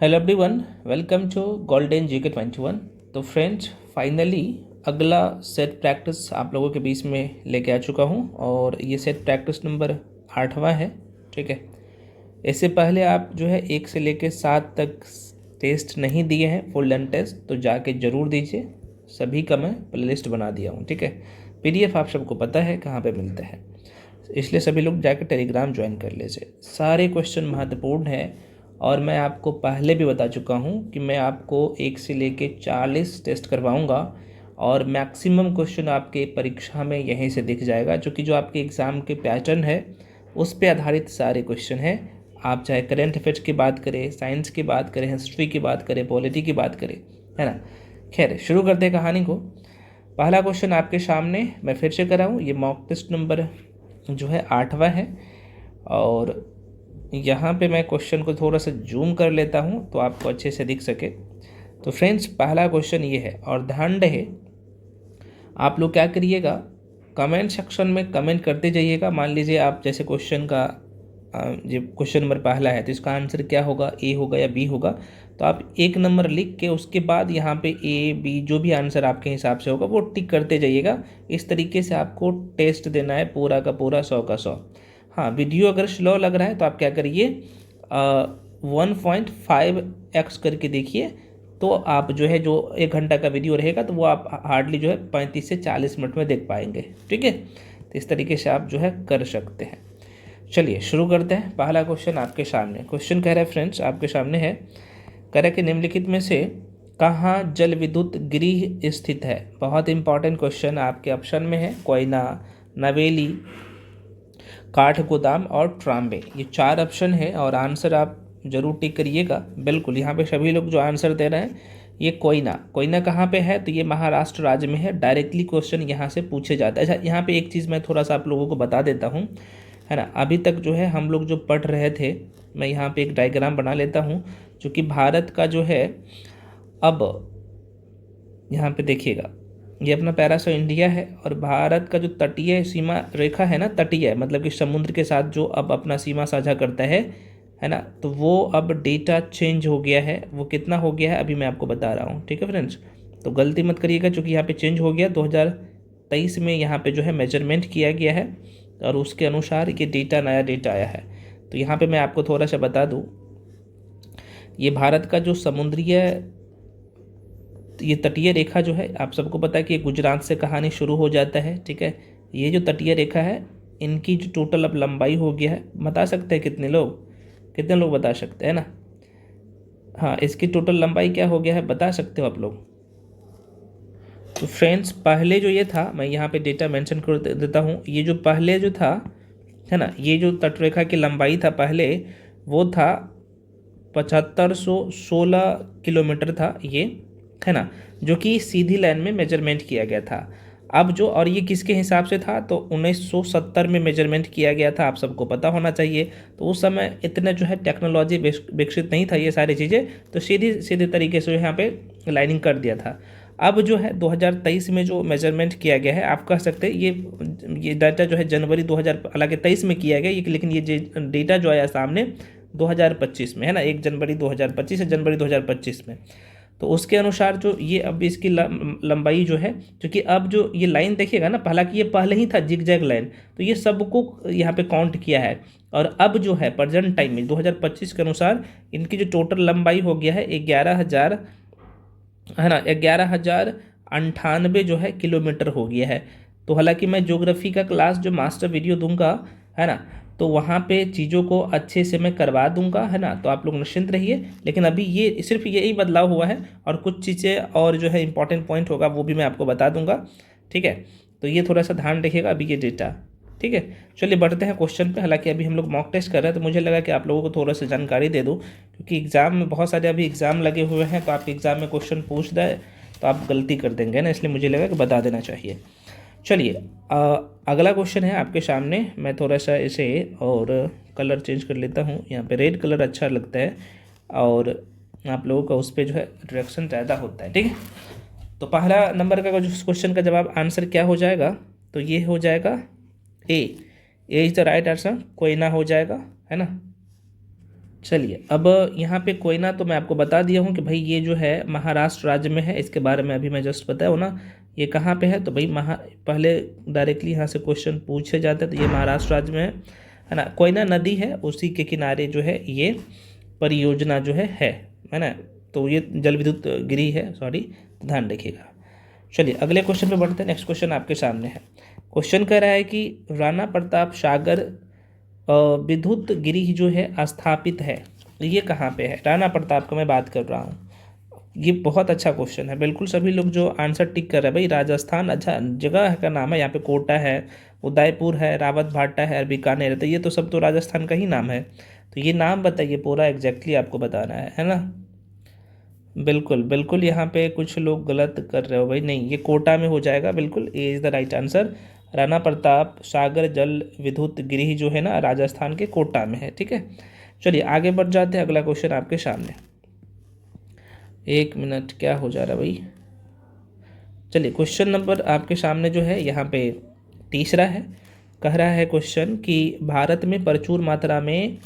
Hello everyone, welcome to golden GK 21। तो friends, finally अगला set practice आप लोगों के बीच में लेके आ चुका हूँ और ये सेट प्रैक्टिस नंबर 8वां है। ठीक है, इससे पहले आप जो है 1 से लेके 7 तक टेस्ट नहीं दिए हैं, फुल लेंथ टेस्ट, तो जाके ज़रूर दीजिए। सभी का मैं प्लेलिस्ट बना दिया हूँ। ठीक है, पीडीएफ आप सबको पता है कहाँ पे मिलते हैं, इसलिए सभी लोग जाकर टेलीग्राम ज्वाइन कर लीजिए। सारे क्वेश्चन महत्वपूर्ण हैं और मैं आपको पहले भी बता चुका हूँ कि मैं आपको 1 से लेके 40 टेस्ट करवाऊँगा और मैक्सिमम क्वेश्चन आपके परीक्षा में यहीं से दिख जाएगा, जो कि जो आपके एग्ज़ाम के पैटर्न है उस पे आधारित सारे क्वेश्चन हैं। आप चाहे करेंट अफेयर्स की बात करें, साइंस की बात करें, हिस्ट्री की बात करें, पॉलिटी की बात करें, है ना। खैर, शुरू करते हैं कहानी को। पहला क्वेश्चन आपके सामने मैं फिर से कराऊँ, ये मॉक टेस्ट नंबर जो है 8वां है और यहाँ पे मैं क्वेश्चन को थोड़ा सा जूम कर लेता हूँ तो आपको अच्छे से दिख सके। तो फ्रेंड्स, पहला क्वेश्चन ये है और ध्यान रहे, आप लोग क्या करिएगा, कमेंट सेक्शन में कमेंट करते जाइएगा। मान लीजिए आप जैसे क्वेश्चन का जो क्वेश्चन नंबर पहला है तो इसका आंसर क्या होगा, ए होगा या बी होगा, तो आप 1 नंबर लिख के उसके बाद यहाँ पे ए बी जो भी आंसर आपके हिसाब से होगा वो टिक करते जाइएगा। इस तरीके से आपको टेस्ट देना है पूरा का पूरा 100 का 100। हाँ, वीडियो अगर स्लो लग रहा है तो आप क्या करिए, 1.5x करके देखिए, तो आप जो है जो 1 घंटा का वीडियो रहेगा तो वो आप हार्डली जो है 35 से 40 मिनट में देख पाएंगे। ठीक है, तो इस तरीके से आप जो है कर सकते हैं। चलिए शुरू करते हैं। पहला क्वेश्चन आपके सामने, क्वेश्चन कह रहा है फ्रेंड्स आपके सामने है, कह रहा है कि निम्नलिखित में से कहाँ जल विद्युत गृह स्थित है। बहुत इंपॉर्टेंट क्वेश्चन आपके ऑप्शन में है, कोयना, नवेली, काठगोदाम और ट्राम्बे। ये 4 ऑप्शन है और आंसर आप जरूर टिक करिएगा। बिल्कुल, यहाँ पे सभी लोग जो आंसर दे रहे हैं, ये कोयना। कोयना कहाँ पे है, तो ये महाराष्ट्र राज्य में है। डायरेक्टली क्वेश्चन यहाँ से पूछे जाता है। अच्छा, यहाँ पे एक चीज़ मैं थोड़ा सा आप लोगों को बता देता हूँ, है ना। अभी तक जो है हम लोग जो पढ़ रहे थे, मैं यहाँ पे एक डायग्राम बना लेता हूँ, जो कि भारत का जो है, अब यहाँ पे देखिएगा, ये अपना पैरासो इंडिया है और भारत का जो तटीय सीमा रेखा है ना, तटीय मतलब कि समुद्र के साथ जो अब अपना सीमा साझा करता है ना, तो वो अब डेटा चेंज हो गया है। वो कितना हो गया है अभी मैं आपको बता रहा हूँ। ठीक है फ्रेंड्स, तो गलती मत करिएगा, क्योंकि यहाँ पे चेंज हो गया। 2023 में यहाँ पे जो है मेजरमेंट किया गया है और उसके अनुसार ये डेटा, नया डेटा आया है। तो यहाँ पे मैं आपको थोड़ा सा बता दूँ, ये भारत का जो समुद्रीय, ये तटीय रेखा जो है, आप सबको पता है कि गुजरात से कहानी शुरू हो जाता है। ठीक है, ये जो तटीय रेखा है, इनकी जो टोटल अब लंबाई हो गया है, बता सकते हैं कितने लोग बता सकते हैं ना। हाँ, इसकी टोटल लंबाई क्या हो गया है, बता सकते हो आप लोग। तो फ्रेंड्स, पहले जो ये था, मैं यहाँ पे डेटा मेंशन कर देता हूँ। ये जो पहले जो था, है ना, ये जो तटरेखा की लंबाई था पहले, वो था 7516 किलोमीटर था ये, है ना, जो कि सीधी लाइन में मेजरमेंट किया गया था। अब जो, और ये किसके हिसाब से था, तो 1970 में मेजरमेंट किया गया था, आप सबको पता होना चाहिए। तो उस समय इतना जो है टेक्नोलॉजी विकसित नहीं था, ये सारी चीज़ें, तो सीधी सीधे तरीके से यहाँ पे लाइनिंग कर दिया था। अब जो है 2023 में जो मेजरमेंट किया गया है, आप कह सकते हैं ये डाटा जो है जनवरी 2000, हालांकि 23 में किया गया, लेकिन ये डेटा जो आया सामने 2025 में, है ना, 1 जनवरी 2025 से जनवरी 2025 में। तो उसके अनुसार जो ये अब इसकी लंबाई जो है, क्योंकि अब जो ये लाइन देखिएगा ना, हालांकि ये पहले ही था जिगजैग लाइन, तो ये सबको यहाँ पे काउंट किया है। और अब जो है प्रेजेंट टाइम में 2025 के अनुसार इनकी जो टोटल लंबाई हो गया है 11,000, है ना, 11,098 जो है किलोमीटर हो गया है। तो हालांकि मैं ज्योग्राफी का क्लास जो मास्टर वीडियो दूंगा, है ना, तो वहाँ पे चीज़ों को अच्छे से मैं करवा दूंगा, है ना, तो आप लोग निश्चिंत रहिए। लेकिन अभी ये सिर्फ यही बदलाव हुआ है और कुछ चीज़ें और जो है इंपॉर्टेंट पॉइंट होगा वो भी मैं आपको बता दूंगा। ठीक है, तो ये थोड़ा सा ध्यान रखिएगा अभी ये डेटा। ठीक है, चलिए बढ़ते हैं क्वेश्चन पे। हालांकि अभी हम लोग मॉक टेस्ट कर रहे हैं, तो मुझे लगा कि आप लोगों को थोड़ा सा जानकारी दे दूँ, क्योंकि एग्ज़ाम में बहुत सारे अभी एग्ज़ाम लगे हुए हैं, तो आपके एग्ज़ाम में क्वेश्चन पूछ दे तो आप गलती कर देंगे ना, इसलिए मुझे लगा कि बता देना चाहिए। चलिए, अगला क्वेश्चन है आपके सामने। मैं थोड़ा सा इसे और कलर चेंज कर लेता हूँ, यहाँ पे रेड कलर अच्छा लगता है और आप लोगों का उस पर जो है रिएक्शन ज़्यादा होता है। ठीक है, तो पहला नंबर का जो क्वेश्चन का जवाब आंसर क्या हो जाएगा, तो ये हो जाएगा ए is the right answer, Koyna हो जाएगा, है ना। चलिए, अब यहाँ पे कोयना तो मैं आपको बता दिया हूँ कि भाई ये जो है महाराष्ट्र राज्य में है, इसके बारे में अभी मैं जस्ट बताया हूँ ना, ये कहाँ पे है, तो भाई पहले डायरेक्टली यहाँ से क्वेश्चन पूछे जाते तो ये महाराष्ट्र राज्य में है ना। कोयना नदी है, उसी के किनारे जो है ये परियोजना जो है ना। तो ये जल विद्युत गिरी है, सॉरी, ध्यान रखिएगा। चलिए अगले क्वेश्चन पे बढ़ते हैं। नेक्स्ट क्वेश्चन आपके सामने है। क्वेश्चन कह रहा है कि राणा प्रताप सागर विद्युत गिरी जो है स्थापित है, ये कहाँ पे है? राणा प्रताप का मैं बात कर रहा हूँ। ये बहुत अच्छा क्वेश्चन है, बिल्कुल सभी लोग जो आंसर टिक कर रहे हैं भाई, राजस्थान अच्छा जगह का नाम है, यहाँ पे कोटा है, उदयपुर है, रावत भाटा है और बीकानेर है, तो ये तो सब तो राजस्थान का ही नाम है। तो ये नाम बताइए पूरा एग्जैक्टली आपको बताना है ना। बिल्कुल बिल्कुल, यहाँ पे कुछ लोग गलत कर रहे हो भाई, नहीं ये कोटा में हो जाएगा, बिल्कुल A is the right answer. Rana Pratap Sagar जल विद्युत गृह जो है ना, राजस्थान के कोटा में है, ठीक है। चलिए आगे बढ़ जाते हैं, अगला क्वेश्चन आपके सामने। एक मिनट, क्या हो जा रहा है भाई। चलिए क्वेश्चन नंबर आपके सामने जो है यहाँ पे तीसरा है। कह रहा है क्वेश्चन कि भारत में प्रचुर मात्रा में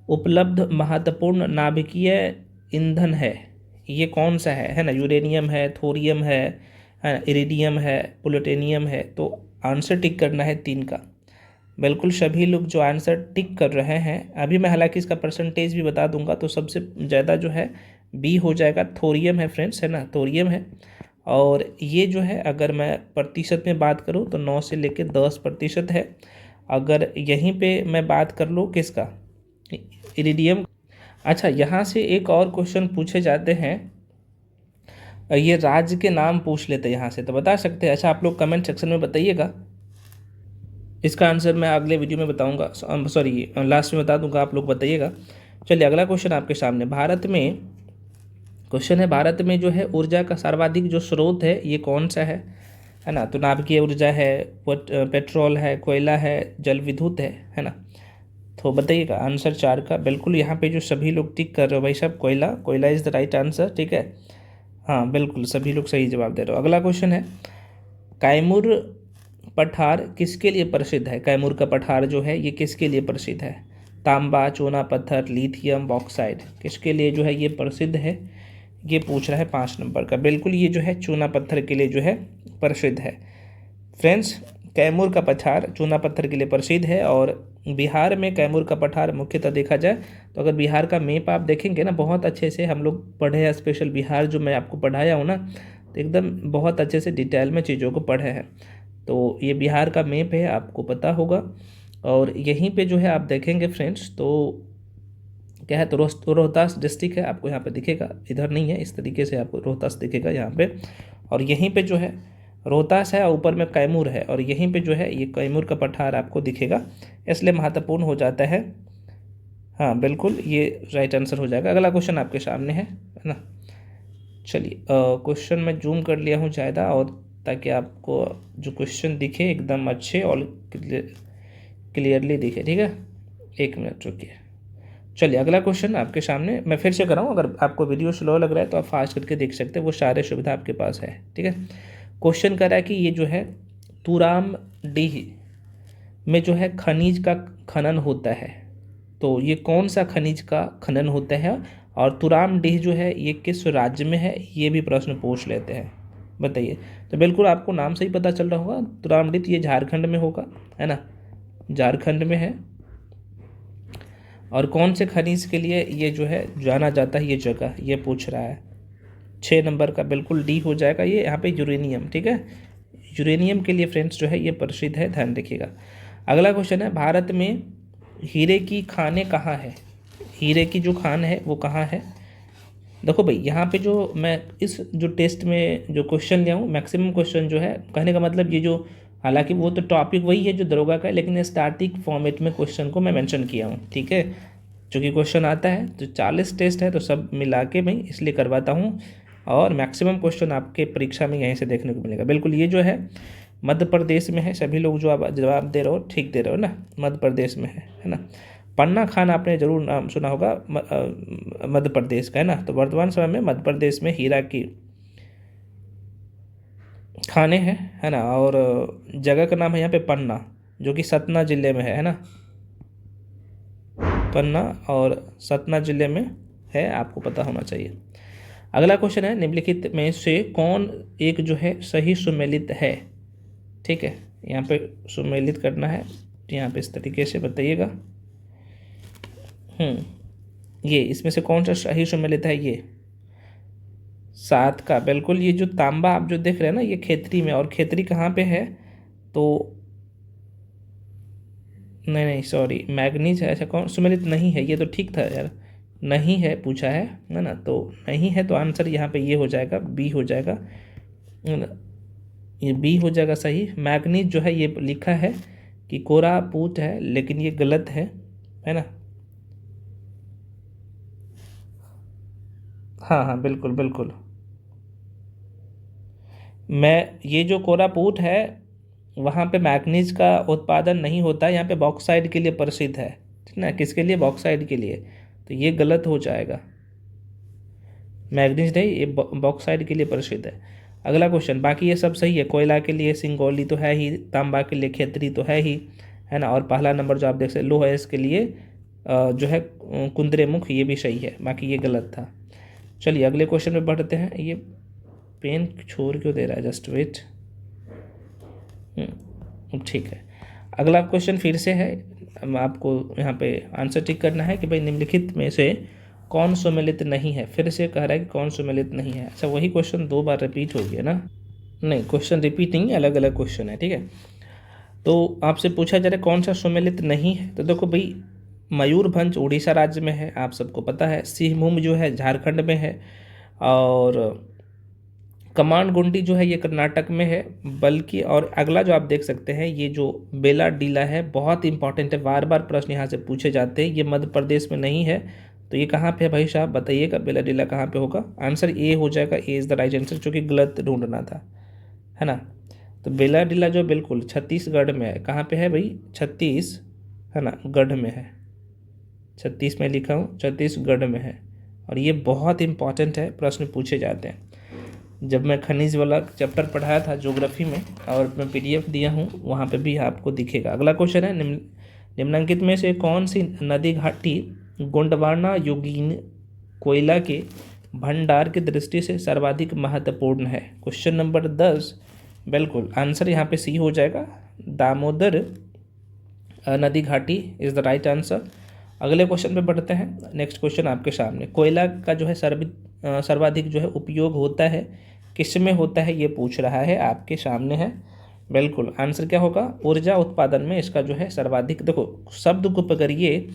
उपलब्ध महत्वपूर्ण नाभिकीय ईंधन है, ये कौन सा है ना। यूरेनियम है, थोरियम है ना, इरिडियम है, प्लूटोनियम है। तो आंसर टिक करना है 3 का। बिल्कुल सभी लोग जो आंसर टिक कर रहे हैं, अभी मैं हालांकि इसका परसेंटेज भी बता दूंगा, तो सबसे ज़्यादा जो है बी हो जाएगा, थोरियम है फ्रेंड्स, है ना, थोरियम है। और ये जो है अगर मैं प्रतिशत में बात करूँ तो 9 से लेकर 10% है। अगर यहीं पे मैं बात कर लूँ किसका, इरिडियम। अच्छा, यहाँ से एक और क्वेश्चन पूछे जाते हैं, ये राज्य के नाम पूछ लेते हैं यहाँ से, तो बता सकते हैं? अच्छा, आप लोग कमेंट सेक्शन में बताइएगा, इसका आंसर मैं अगले वीडियो में बताऊंगा, सॉरी लास्ट में बता दूंगा, आप लोग बताइएगा। चलिए अगला क्वेश्चन आपके सामने। भारत में क्वेश्चन है, भारत में जो है ऊर्जा का सर्वाधिक जो स्रोत है ये कौन सा है ना। तो नाभिकीय ऊर्जा है, पेट्रोल है, कोयला है, जल विद्युत है ना। तो बताइएगा आंसर 4 का। बिल्कुल यहाँ पे जो सभी लोग टिक कर रहे हो भाई साहब, कोयला, कोयला इज़ द राइट आंसर, ठीक है। हाँ बिल्कुल सभी लोग सही जवाब दे रहे हो। अगला क्वेश्चन है, कैमूर पठार किसके लिए प्रसिद्ध है? कैमूर का पठार जो है ये किसके लिए प्रसिद्ध है? तांबा, चूना पत्थर, लिथियम, बॉक्साइड, किसके लिए जो है ये प्रसिद्ध है? ये पूछ रहा है 5 नंबर का। बिल्कुल ये जो है चूना पत्थर के लिए जो है प्रसिद्ध है फ्रेंड्स। कैमूर का पठार चूना पत्थर के लिए प्रसिद्ध है। और बिहार में कैमूर का पठार मुख्यतः देखा जाए तो, अगर बिहार का मैप आप देखेंगे ना, बहुत अच्छे से हम लोग पढ़े हैं, स्पेशल बिहार जो मैं आपको पढ़ाया हूँ ना, तो एकदम बहुत अच्छे से डिटेल में चीज़ों को पढ़े हैं। तो ये बिहार का मैप है, आपको पता होगा। और यहीं पे जो है आप देखेंगे फ्रेंड्स, तो क्या है, तो रोहतास डिस्ट्रिक्ट है, आपको यहाँ पे दिखेगा, इधर नहीं है, इस तरीके से आपको रोहतास दिखेगा यहाँ पे। और यहीं पे जो है रोहतास है और ऊपर में कैमूर है, और यहीं पे जो है ये कैमूर का पठार आपको दिखेगा, इसलिए महत्वपूर्ण हो जाता है। हाँ बिल्कुल ये राइट आंसर हो जाएगा। अगला क्वेश्चन आपके सामने है ना। चलिए क्वेश्चन मैं जूम कर लिया हूँ ज़्यादा, और ताकि आपको जो क्वेश्चन दिखे एकदम अच्छे और क्लियरली दिखे, ठीक है। एक मिनट रुकिए। चलिए अगला क्वेश्चन आपके सामने मैं फिर से कराऊँ, अगर आपको वीडियो स्लो लग रहा है तो आप फास्ट करके देख सकते हैं, वो सारे सुविधा आपके पास है, ठीक है। क्वेश्चन कर रहा है कि ये जो है तुराम डीह में जो है खनिज का खनन होता है, तो ये कौन सा खनिज का खनन होता है? और तुराम डीह जो है ये किस राज्य में है, ये भी प्रश्न पूछ लेते हैं, बताइए। तो बिल्कुल आपको नाम से ही पता चल रहा होगा, तुराम डीह ये झारखंड में होगा, है ना, झारखंड में है। और कौन से खनिज के लिए ये जो है जाना जाता है ये जगह, ये पूछ रहा है। 6 नंबर का बिल्कुल डी हो जाएगा ये, यहाँ पे यूरेनियम, ठीक है, यूरेनियम के लिए फ्रेंड्स जो है ये प्रसिद्ध है, ध्यान रखिएगा। अगला क्वेश्चन है, भारत में हीरे की खानें कहाँ है? हीरे की जो खान है वो कहाँ है? देखो भाई यहाँ पे जो मैं इस जो टेस्ट में जो क्वेश्चन लिया हूँ, मैक्सिमम क्वेश्चन जो है, कहने का मतलब ये जो, हालांकि वो तो टॉपिक वही है जो दरोगा का है, लेकिन स्टैटिक फॉर्मेट में क्वेश्चन को मैं मेंशन किया हूँ, ठीक है। चूँकि क्वेश्चन आता है तो 40 टेस्ट है, तो सब मिला के मैं इसलिए करवाता हूँ, और मैक्सिमम क्वेश्चन आपके परीक्षा में यहीं से देखने को मिलेगा। बिल्कुल ये जो है मध्य प्रदेश में है, सभी लोग जो आप जवाब दे रहे हो ठीक दे रहे हो ना, मध्य प्रदेश में है ना। पन्ना खान आपने जरूर नाम सुना होगा, मध्य प्रदेश का, है ना। तो वर्तमान समय में मध्य प्रदेश में हीरा की खाने हैं, है ना। और जगह का नाम है यहाँ पे पन्ना, जो कि सतना जिले में है ना। पन्ना और सतना जिले में है, आपको पता होना चाहिए। अगला क्वेश्चन है, निम्नलिखित में से कौन एक जो है सही सुमेलित है। ठीक है, यहाँ पे सुमेलित करना है, यहाँ पे इस तरीके से बताइएगा। ये इसमें से कौन सा सही सुमेलित है? ये 7 का, बिल्कुल। ये जो तांबा आप जो देख रहे हैं ना, ये खेतरी में, और खेतरी कहाँ पे है? तो नहीं सॉरी, मैग्नीज है। अच्छा, कौन सुमेलित नहीं है? ये तो ठीक था यार, नहीं है पूछा है ना, तो नहीं है, तो आंसर यहाँ पे ये हो जाएगा, बी हो जाएगा, है ना? ये बी हो जाएगा सही। मैग्नीज जो है ये लिखा है कि कोरापुट है, लेकिन ये गलत है ना? हाँ हाँ, बिल्कुल बिल्कुल। मैं ये जो कोरापुट है, वहाँ पे मैग्नीज का उत्पादन नहीं होता है, यहाँ पे बॉक्साइड के लिए प्रसिद्ध है, ठीक ना? किसके लिए? बॉक्साइड के लिए। तो ये गलत हो जाएगा, मैग्नीज नहीं, ये बॉक्साइड के लिए प्रसिद्ध है। अगला क्वेश्चन, बाकी ये सब सही है। कोयला के लिए सिंगौली तो है ही, तांबा के लिए खेतरी तो है ना, और पहला नंबर जो आप देख सकते, लोह अयस्क के लिए जो है कुंद्रेमुख, ये भी सही है, बाकी ये गलत था। चलिए अगले क्वेश्चन में बढ़ते हैं। ये पेन छोड़ क्यों दे रहा है? Just wait. ठीक है, अगला क्वेश्चन फिर से है, आपको यहाँ पे आंसर टिक करना है कि भाई निम्नलिखित में से कौन सुमेलित नहीं है। फिर से कह रहा है कि कौन सुमेलित नहीं है। अच्छा, वही क्वेश्चन 2 बार रिपीट हो गया ना? नहीं, क्वेश्चन रिपीट नहीं, अलग अलग क्वेश्चन है, ठीक है। तो आपसे पूछा जा रहा है कौन सा सुमेलित नहीं है, तो देखो भाई, मयूरभंज उड़ीसा राज्य में है, आप सबको पता है। सिंहभूम जो है झारखंड में है, और कमांडगुंडी जो है ये कर्नाटक में है। बल्कि और अगला जो आप देख सकते हैं, ये जो बेलाडीला है, बहुत इंपॉर्टेंट है, बार बार प्रश्न यहाँ से पूछे जाते हैं। ये मध्य प्रदेश में नहीं है, तो ये कहाँ पे है भाई साहब? बताइएगा, बेलाडीला कहाँ पे होगा? आंसर ए हो जाएगा, ए इज़ द राइट आंसर, जो कि गलत ढूंढना था, है ना? तो बेलाडीला जो बिल्कुल छत्तीसगढ़ में है। कहाँ पे है भाई? छत्तीस, है ना, गढ़ में है। 36 में लिखा हूँ, छत्तीसगढ़ में है, और ये बहुत इंपॉर्टेंट है, प्रश्न पूछे जाते हैं। जब मैं खनिज वाला चैप्टर पढ़ाया था ज्योग्राफी में, और मैं PDF दिया हूँ, वहाँ पे भी आपको दिखेगा। अगला क्वेश्चन है, निम्नलिखित में से कौन सी नदी घाटी गोंडवाना योगीन कोयला के भंडार की दृष्टि से सर्वाधिक महत्वपूर्ण है? क्वेश्चन नंबर 10, बिल्कुल आंसर यहाँ पे सी हो जाएगा, दामोदर नदी घाटी इज़ द राइट आंसर। अगले क्वेश्चन पे बढ़ते हैं। नेक्स्ट क्वेश्चन आपके सामने, कोयला का जो है सर्वाधिक जो है उपयोग होता है, किस में होता है, ये पूछ रहा है, आपके सामने है। बिल्कुल आंसर क्या होगा? ऊर्जा उत्पादन में इसका जो है सर्वाधिक। देखो, शब्द को पकड़िए,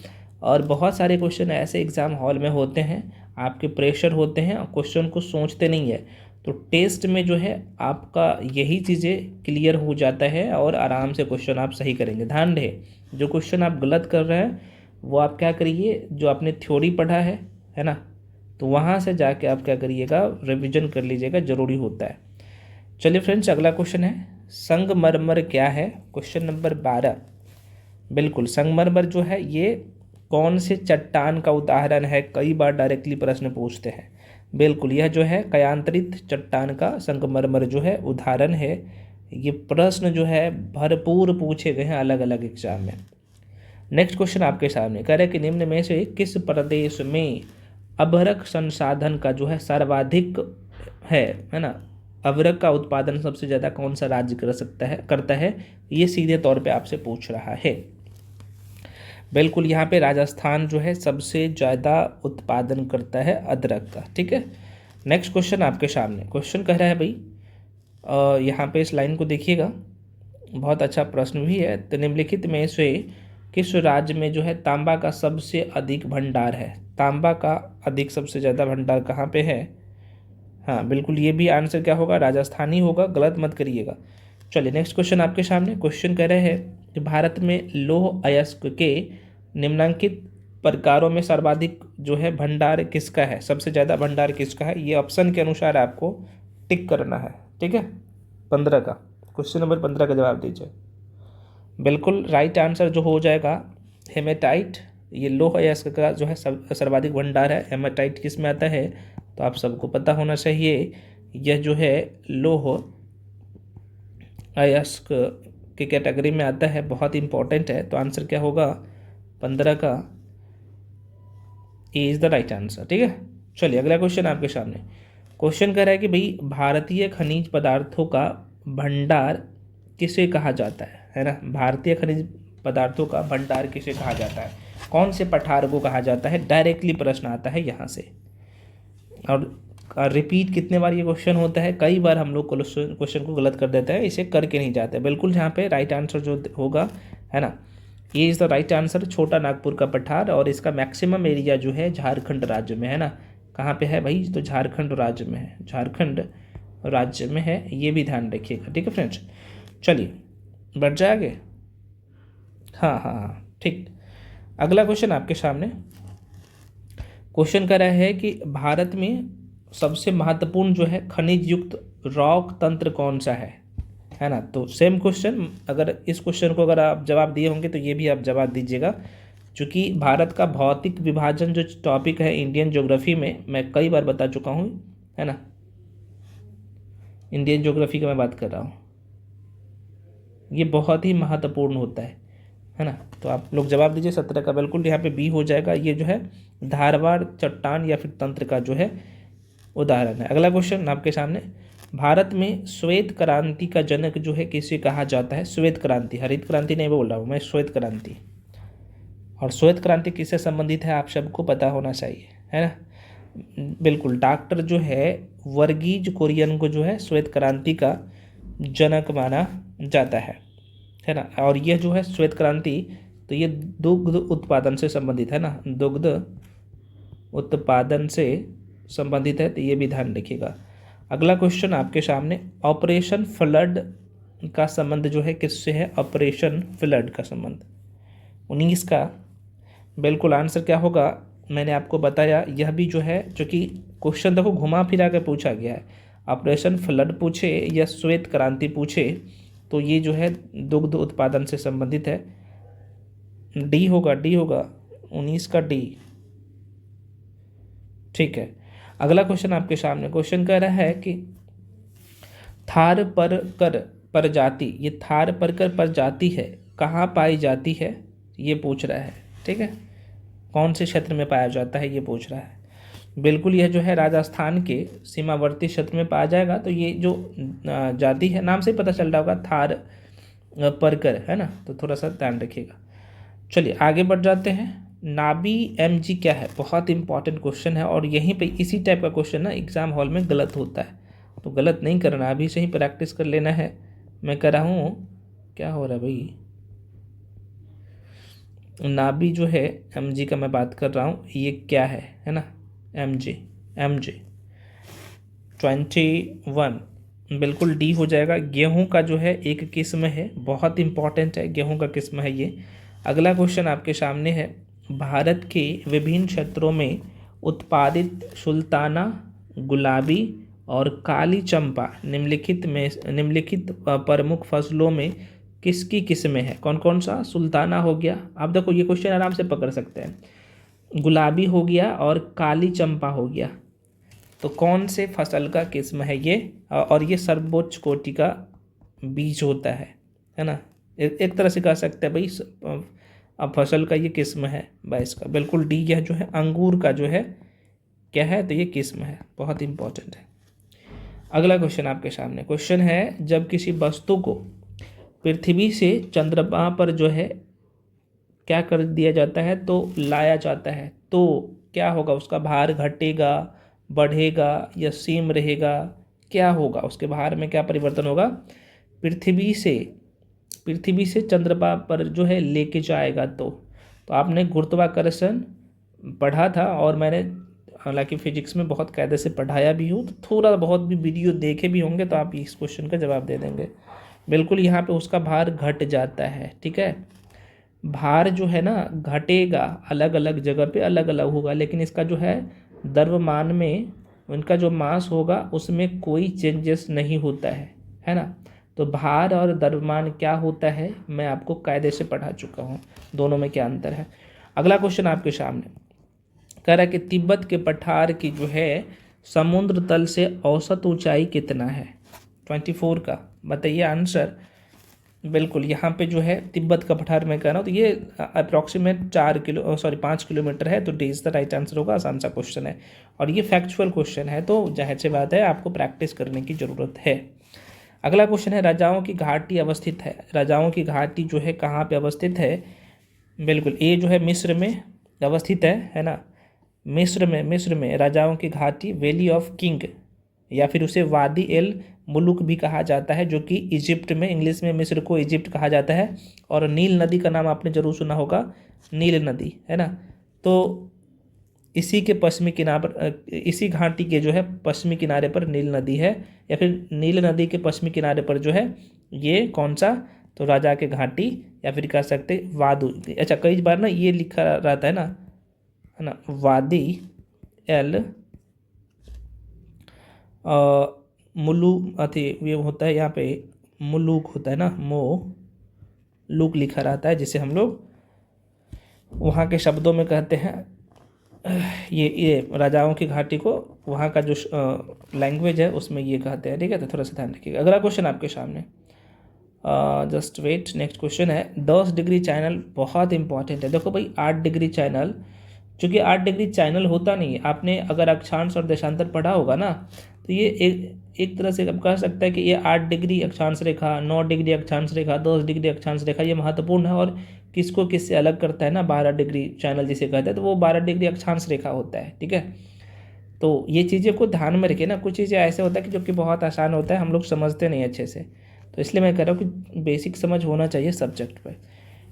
और बहुत सारे क्वेश्चन ऐसे एग्जाम हॉल में होते हैं, आपके प्रेशर होते हैं और क्वेश्चन को सोचते नहीं है, तो टेस्ट में जो है आपका यही चीज़ें क्लियर हो जाता है, और आराम से क्वेश्चन आप सही करेंगे। ध्यान रहे, जो क्वेश्चन आप गलत कर रहे हैं वो आप क्या करिए, जो आपने थ्योरी पढ़ा है ना, तो वहाँ से जाके आप क्या करिएगा, रिवीजन कर लीजिएगा, ज़रूरी होता है। चलिए फ्रेंड्स, अगला क्वेश्चन है, संगमरमर क्या है? क्वेश्चन नंबर 12, बिल्कुल संगमरमर जो है ये कौन से चट्टान का उदाहरण है? कई बार डायरेक्टली प्रश्न पूछते हैं। बिल्कुल, यह जो है कयांतरित चट्टान का संगमरमर जो है उदाहरण है। ये प्रश्न जो है भरपूर पूछे गए हैं अलग अलग एग्जाम में। नेक्स्ट क्वेश्चन आपके सामने कह रहे हैं कि निम्न में से किस प्रदेश में अभ्रक संसाधन का जो है सर्वाधिक है ना? अभ्रक का उत्पादन सबसे ज़्यादा कौन सा राज्य करता है? ये सीधे तौर पे आपसे पूछ रहा है। बिल्कुल, यहाँ पे राजस्थान जो है सबसे ज़्यादा उत्पादन करता है अदरक का, ठीक है। नेक्स्ट क्वेश्चन आपके सामने, क्वेश्चन कह रहा है भाई, यहाँ पे इस लाइन को देखिएगा, बहुत अच्छा प्रश्न भी है। तो निम्नलिखित में से किस राज्य में जो है तांबा का सबसे अधिक भंडार है? तांबा का अधिक सबसे ज़्यादा भंडार कहाँ पे है? हाँ बिल्कुल, ये भी आंसर क्या होगा? राजस्थान ही होगा, गलत मत करिएगा। चलिए नेक्स्ट क्वेश्चन आपके सामने, क्वेश्चन कह रहे हैं कि भारत में लौह अयस्क के निम्नलिखित प्रकारों में सर्वाधिक जो है भंडार किसका है? सबसे ज़्यादा भंडार किसका है? ये ऑप्शन के अनुसार आपको टिक करना है, ठीक है। 15 का, क्वेश्चन नंबर 15 का जवाब दीजिए। बिल्कुल राइट आंसर जो हो जाएगा हेमेटाइट। ये लौह अयस्क का जो है सर्वाधिक भंडार है। हेमेटाइट किस में आता है? तो आप सबको पता होना चाहिए, यह जो है लौह अयस्क की कैटेगरी में आता है, बहुत इंपॉर्टेंट है। तो आंसर क्या होगा 15 का? ए इज़ द राइट आंसर। ठीक है, चलिए अगला क्वेश्चन आपके सामने। क्वेश्चन कह रहा है कि भाई भारतीय खनिज पदार्थों का भंडार किसे कहा जाता है ना। भारतीय खनिज पदार्थों का भंडार किसे कहा जाता है, कौन से पठार को कहा जाता है, डायरेक्टली प्रश्न आता है यहाँ से। और रिपीट कितने बार ये क्वेश्चन होता है, कई बार हम लोग क्वेश्चन को गलत कर देते हैं, इसे करके नहीं जाते। बिल्कुल यहाँ पे राइट आंसर जो होगा है ना, ये इज़ द राइट आंसर, छोटा नागपुर का पठार। और इसका मैक्सिमम एरिया जो है झारखंड राज्य में है ना। कहाँ पे है भाई, तो झारखंड राज्य में है, झारखंड राज्य में है, ये भी ध्यान रखिएगा। ठीक है फ्रेंड्स, चलिए बढ़ जाए आगे। हाँ हाँ हाँ ठीक। अगला क्वेश्चन आपके सामने। क्वेश्चन कर रहा है कि भारत में सबसे महत्वपूर्ण जो है खनिज युक्त रॉक तंत्र कौन सा है ना। तो सेम क्वेश्चन, अगर इस क्वेश्चन को अगर आप जवाब दिए होंगे तो ये भी आप जवाब दीजिएगा। क्योंकि भारत का भौतिक विभाजन जो टॉपिक है इंडियन ज्योग्राफी में, मैं कई बार बता चुका हूँ है ना, इंडियन ज्योग्राफी का मैं बात कर रहा हूँ, ये बहुत ही महत्वपूर्ण होता है ना। तो आप लोग जवाब दीजिए 17 का, बिल्कुल यहाँ पे बी हो जाएगा। ये जो है धारवाड़ चट्टान या फिर तंत्र का जो है उदाहरण है। अगला क्वेश्चन आपके सामने। भारत में श्वेत क्रांति का जनक जो है किसे कहा जाता है। श्वेत क्रांति, हरित क्रांति नहीं बोल रहा हूँ मैं, श्वेत क्रांति। और श्वेत क्रांति किससे संबंधित है आप सबको पता होना चाहिए है ना। बिल्कुल, डॉक्टर जो है वर्गीज कुरियन को जो है श्वेत क्रांति का जनक माना जाता है ना। और यह जो है श्वेत क्रांति, तो ये दुग्ध उत्पादन से संबंधित है ना, दुग्ध उत्पादन से संबंधित है, तो ये भी ध्यान रखिएगा। अगला क्वेश्चन आपके सामने। ऑपरेशन फ्लड का संबंध जो है किससे है, ऑपरेशन फ्लड का संबंध 19 का बिल्कुल आंसर क्या होगा, मैंने आपको बताया। यह भी जो है, चूँकि क्वेश्चन देखो घुमा फिरा के पूछा गया है, ऑपरेशन फ्लड पूछे या श्वेत क्रांति पूछे, तो ये जो है दुग्ध उत्पादन से संबंधित है। डी होगा, डी होगा 19 का डी। ठीक है, अगला क्वेश्चन आपके सामने। क्वेश्चन कह रहा है कि थारपरकर प्रजाति, ये थारपरकर प्रजाति है कहाँ पाई जाती है, ये पूछ रहा है। ठीक है, कौन से क्षेत्र में पाया जाता है ये पूछ रहा है। बिल्कुल, यह जो है राजस्थान के सीमावर्ती क्षेत्र में पाया जाएगा। तो ये जो जाति है, नाम से ही पता चल रहा होगा थार परकर है ना, तो थोड़ा सा ध्यान रखिएगा। चलिए आगे बढ़ जाते हैं। नाबी एमजी क्या है, बहुत इंपॉर्टेंट क्वेश्चन है। और यहीं पे इसी टाइप का क्वेश्चन ना एग्जाम हॉल में गलत होता है, तो गलत नहीं करना, अभी से ही प्रैक्टिस कर लेना है। मैं कर रहा हूँ, क्या हो रहा है भाई, नाबी जो है एमजी का मैं बात कर रहा हूँ, ये क्या है ना, एमजी 21 बिल्कुल डी हो जाएगा। गेहूं का जो है एक किस्म है, बहुत इंपॉर्टेंट है, गेहूं का किस्म है ये। अगला क्वेश्चन आपके सामने है। भारत के विभिन्न क्षेत्रों में उत्पादित सुल्ताना, गुलाबी और काली चंपा निम्नलिखित प्रमुख फसलों में किसकी किस्में हैं। कौन कौन सा, सुल्ताना हो गया, आप देखो ये क्वेश्चन आराम से पकड़ सकते हैं, गुलाबी हो गया और काली चंपा हो गया, तो कौन से फसल का किस्म है ये। और ये सर्वोच्च कोटि का बीज होता है ना। एक तरह से कह सकते हैं भाई अब फसल का ये किस्म है 22 का, बिल्कुल डी। यह जो है अंगूर का जो है क्या है, तो ये किस्म है, बहुत इंपॉर्टेंट है। अगला क्वेश्चन आपके सामने। क्वेश्चन है, जब किसी वस्तु को पृथ्वी से चंद्रमा पर जो है क्या कर दिया जाता है, तो लाया जाता है, तो क्या होगा, उसका भार घटेगा, बढ़ेगा या सेम रहेगा, क्या होगा, उसके भार में क्या परिवर्तन होगा। पृथ्वी से चंद्रमा पर जो है लेके जाएगा, तो आपने गुरुत्वाकर्षण पढ़ा था, और मैंने हालांकि फिजिक्स में बहुत कायदे से पढ़ाया भी हूँ, तो थोड़ा बहुत भी वीडियो देखे भी होंगे, तो आप इस क्वेश्चन का जवाब दे देंगे। बिल्कुल, यहाँ पे उसका भार घट जाता है। ठीक है, भार जो है ना घटेगा, अलग अलग जगह पे अलग अलग होगा, लेकिन इसका जो है द्रव्यमान में उनका जो मास होगा उसमें कोई चेंजेस नहीं होता है ना। तो भार और द्रव्यमान क्या होता है, मैं आपको कायदे से पढ़ा चुका हूँ, दोनों में क्या अंतर है। अगला क्वेश्चन आपके सामने कह रहा है कि तिब्बत के पठार की जो है समुद्र तल से औसत ऊंचाई कितना है। 24 का बताइए आंसर। बिल्कुल, यहाँ पे जो है तिब्बत का पठार मैं कह रहा हूँ, तो ये अप्रॉक्सीमेट 5 किलोमीटर है, तो D is the right answer होगा। आसान सा क्वेश्चन है और ये फैक्चुअल क्वेश्चन है, तो जाहिर सी बात है आपको प्रैक्टिस करने की ज़रूरत है। अगला क्वेश्चन है, राजाओं की घाटी अवस्थित है। राजाओं की घाटी जो है कहाँ पे अवस्थित है? बिल्कुल, ये जो है मिस्र में अवस्थित है ना। मिस्र में राजाओं की घाटी वैली ऑफ किंग, या फिर उसे वादी एल मुलुक भी कहा जाता है, जो कि इजिप्ट में, इंग्लिश में मिस्र को इजिप्ट कहा जाता है। और नील नदी का नाम आपने जरूर सुना होगा, नील नदी, है ना। तो इसी के पश्चिमी किनारे पर, इसी घाटी के जो है पश्चिमी किनारे पर नील नदी है, या फिर नील नदी के पश्चिमी किनारे पर जो है ये कौन सा, तो राजा के घाटी, या फिर कह सकते वादू। अच्छा, कई बार ना ये लिखा रहता है ना, वादी एल मुलू अथी, ये होता है यहाँ पे मुलूक होता है ना, लूक लिखा रहता है, जिसे हम लोग वहाँ के शब्दों में कहते हैं, ये राजाओं की घाटी को वहाँ का जो लैंग्वेज है उसमें ये कहते हैं, ठीक है। तो थोड़ा सा ध्यान रखिएगा। अगला क्वेश्चन आपके सामने, जस्ट वेट, नेक्स्ट क्वेश्चन है, 10 डिग्री चैनल बहुत इंपॉर्टेंट है। देखो भाई, 8 डिग्री चैनल, चूँकि 8 डिग्री चैनल होता नहीं है, आपने अगर अक्षांश और देशांतर पढ़ा होगा ना, तो ये एक तरह से अब कह सकता है कि ये 8 डिग्री अक्षांश रेखा, 9 डिग्री अक्षांश रेखा, 10 डिग्री अक्षांश रेखा, ये महत्वपूर्ण है। और किसको किससे अलग करता है ना, 12 डिग्री चैनल जिसे कहते हैं, तो वो 12 डिग्री अक्षांश रेखा होता है, ठीक है। तो ये चीज़ें को ध्यान में रखिए ना, कुछ चीज़ें ऐसे होता है कि जो कि बहुत आसान होता है, हम लोग समझते नहीं अच्छे से, तो इसलिए मैं कह रहा हूँ कि बेसिक समझ होना चाहिए सब्जेक्ट पर।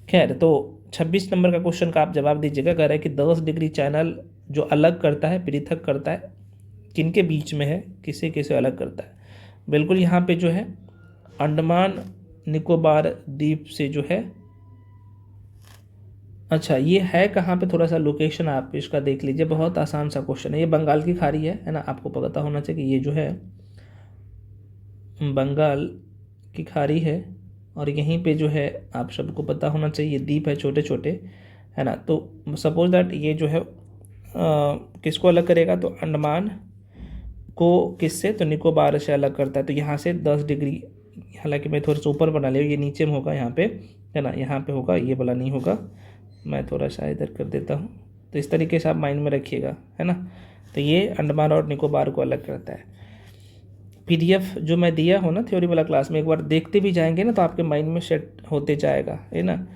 खैर, तो 26 नंबर का क्वेश्चन का आप जवाब दीजिएगा। कह रहा है कि 10 डिग्री चैनल जो अलग करता है, पृथक करता है, किनके बीच में है, किसे किसे अलग करता है? बिल्कुल, यहाँ पे जो है अंडमान निकोबार द्वीप से जो है, अच्छा ये है कहाँ पे, थोड़ा सा लोकेशन आप इसका देख लीजिए, बहुत आसान सा क्वेश्चन है। ये बंगाल की खाड़ी है ना, आपको पता होना चाहिए कि ये जो है बंगाल की खाड़ी है, और यहीं पे जो है आप सबको पता होना चाहिए ये द्वीप है छोटे छोटे, है ना। तो सपोज दैट ये जो है किसको अलग करेगा, तो अंडमान को किससे, तो निकोबार से अलग करता है। तो यहाँ से 10 डिग्री, हालांकि मैं थोड़ा सा ऊपर बना लिया, ये नीचे में होगा यहाँ पे, है ना, यहाँ पे होगा, ये वाला नहीं होगा, मैं थोड़ा सा इधर कर देता हूँ। तो इस तरीके से आप माइंड में रखिएगा, है ना। तो ये अंडमान और निकोबार को अलग करता है। पीडीएफ जो मैं दिया हूँ ना थ्योरी वाला क्लास में, एक बार देखते भी जाएंगे ना, तो आपके माइंड में सेट होते जाएगा, है ना।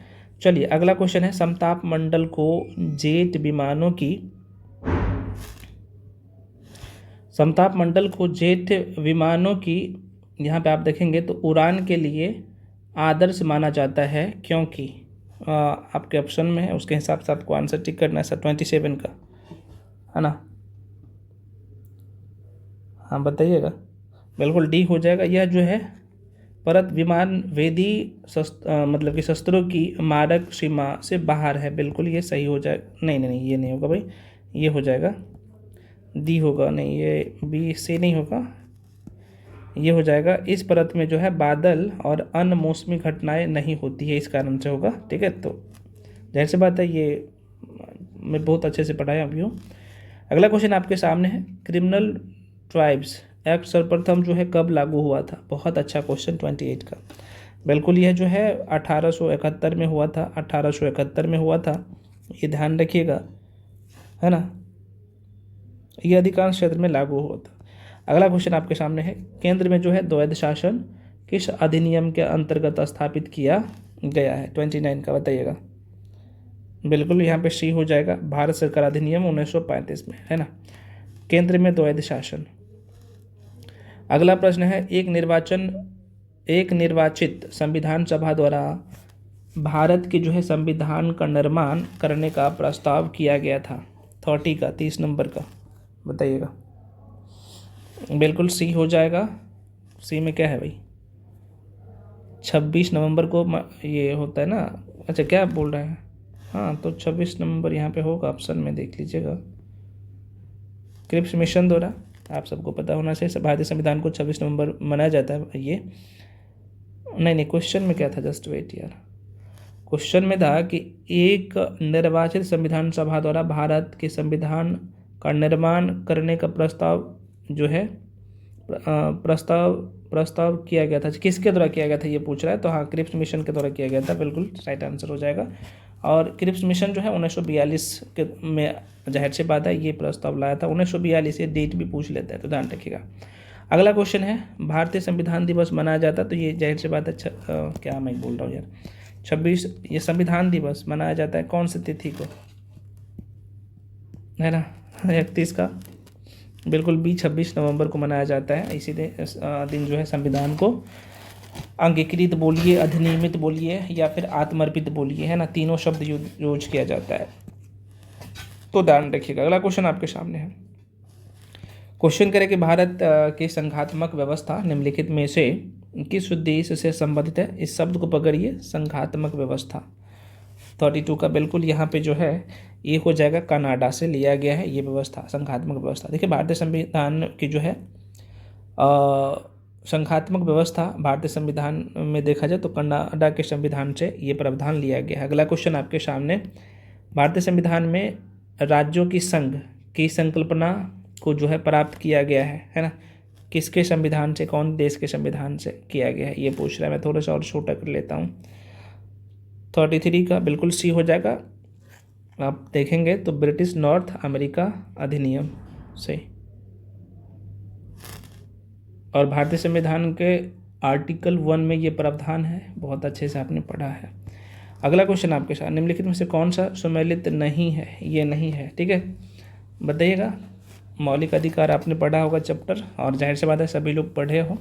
चलिए, अगला क्वेश्चन है, समताप मंडल को जेट विमानों की, समताप मंडल को जेट विमानों की, यहाँ पे आप देखेंगे तो उड़ान के लिए आदर्श माना जाता है, क्योंकि आपके ऑप्शन में है, उसके हिसाब से आपको आंसर टिक करना है सर, 27 का, है ना। हाँ बताइएगा, बिल्कुल डी हो जाएगा। यह जो है परत विमान वेदी मतलब कि शस्त्रों की मारक सीमा से बाहर है, बिल्कुल ये सही हो जाएगा। नहीं नहीं नहीं, ये नहीं होगा भाई, ये हो जाएगा, डी होगा, नहीं ये बी से नहीं होगा, ये हो जाएगा। इस परत में जो है बादल और अन्य मौसमी घटनाएं नहीं होती है, इस कारण से होगा, ठीक है। तो जाहिर सी बात है, ये मैं बहुत अच्छे से पढ़ाया अभी हूँ। अगला क्वेश्चन आपके सामने है, क्रिमिनल ट्राइब्स एक्ट सर्वप्रथम जो है कब लागू हुआ था? बहुत अच्छा क्वेश्चन, 28 का। बिल्कुल, यह जो है 1871 में हुआ था, 1871 में हुआ था, ये ध्यान रखिएगा, है ना। ये अधिकांश क्षेत्र में लागू हुआ था। अगला क्वेश्चन आपके सामने है, केंद्र में जो है द्वैध शासन किस अधिनियम के अंतर्गत स्थापित किया गया है? 29 का बताइएगा। बिल्कुल, यहाँ पे सी हो जाएगा, भारत सरकार अधिनियम 1935 में, है ना, केंद्र में द्वैध शासन। अगला प्रश्न है, एक निर्वाचित संविधान सभा द्वारा भारत के जो है संविधान का निर्माण करने का प्रस्ताव किया गया था। 30 नंबर का बताइएगा। बिल्कुल सी हो जाएगा, सी में क्या है भाई, 26 नवंबर को ये होता है ना। अच्छा, क्या बोल रहे हैं, हाँ तो 26 नवंबर यहाँ पे होगा, ऑप्शन में देख लीजिएगा। क्रिप्स मिशन द्वारा, आप सबको पता होना चाहिए, भारतीय संविधान को 26 नवंबर मनाया जाता है। ये नहीं, क्वेश्चन में क्या था, जस्ट वेट यार, क्वेश्चन में था कि एक निर्वाचित संविधान सभा द्वारा भारत के संविधान का निर्माण करने का प्रस्ताव जो है प्रस्ताव प्रस्ताव किया गया था, किसके द्वारा किया गया था ये पूछ रहा है, तो हाँ क्रिप्स मिशन के द्वारा किया गया था, बिल्कुल राइट आंसर हो जाएगा। और क्रिप्स मिशन जो है 1942 के में, जाहिर सी बात है ये प्रस्ताव लाया था 1942, ये डेट भी पूछ लेता है तो ध्यान रखिएगा। अगला क्वेश्चन है, भारतीय संविधान दिवस मनाया जाता है, तो ये जाहिर सी बात है क्या मैं बोल रहा हूँ यार, 26, ये संविधान दिवस मनाया जाता है कौन सी तिथि को, है ना, 31 का, बिल्कुल 26 नवंबर को मनाया जाता है। इसी दिन जो है संविधान को अंगीकृत बोलिए, अधिनियमित बोलिए या फिर आत्मर्पित बोलिए, है ना, तीनों शब्द यूज किया जाता है, तो ध्यान रखिएगा। अगला क्वेश्चन आपके सामने है, क्वेश्चन करें कि भारत की संघात्मक व्यवस्था निम्नलिखित में से किस उद्देश्य से संबंधित है। इस शब्द को पकड़िए, संघात्मक व्यवस्था 32 का बिल्कुल यहाँ पे जो है ये हो जाएगा, कनाडा से लिया गया है ये व्यवस्था, संघात्मक व्यवस्था। देखिए भारतीय संविधान की जो है संघात्मक व्यवस्था भारतीय संविधान में देखा जाए तो कनाडा के संविधान से ये प्रावधान लिया गया है। अगला क्वेश्चन आपके सामने, भारतीय संविधान में राज्यों की संघ की संकल्पना को जो है प्राप्त किया गया है ना, किसके संविधान से, कौन देश के संविधान से किया गया है ये पूछ रहा है। मैं थोड़ा सा और छोटा कर लेता हूँ, 33 का बिल्कुल सी हो जाएगा। आप देखेंगे तो ब्रिटिश नॉर्थ अमेरिका अधिनियम से, और भारतीय संविधान के आर्टिकल 1 में ये प्रावधान है, बहुत अच्छे से आपने पढ़ा है। अगला क्वेश्चन आपके साथ, निम्नलिखित में से कौन सा सम्मिलित नहीं है, ये नहीं है, ठीक है, बताइएगा। मौलिक अधिकार आपने पढ़ा होगा चैप्टर, और जाहिर सी बात है सभी लोग पढ़े हो,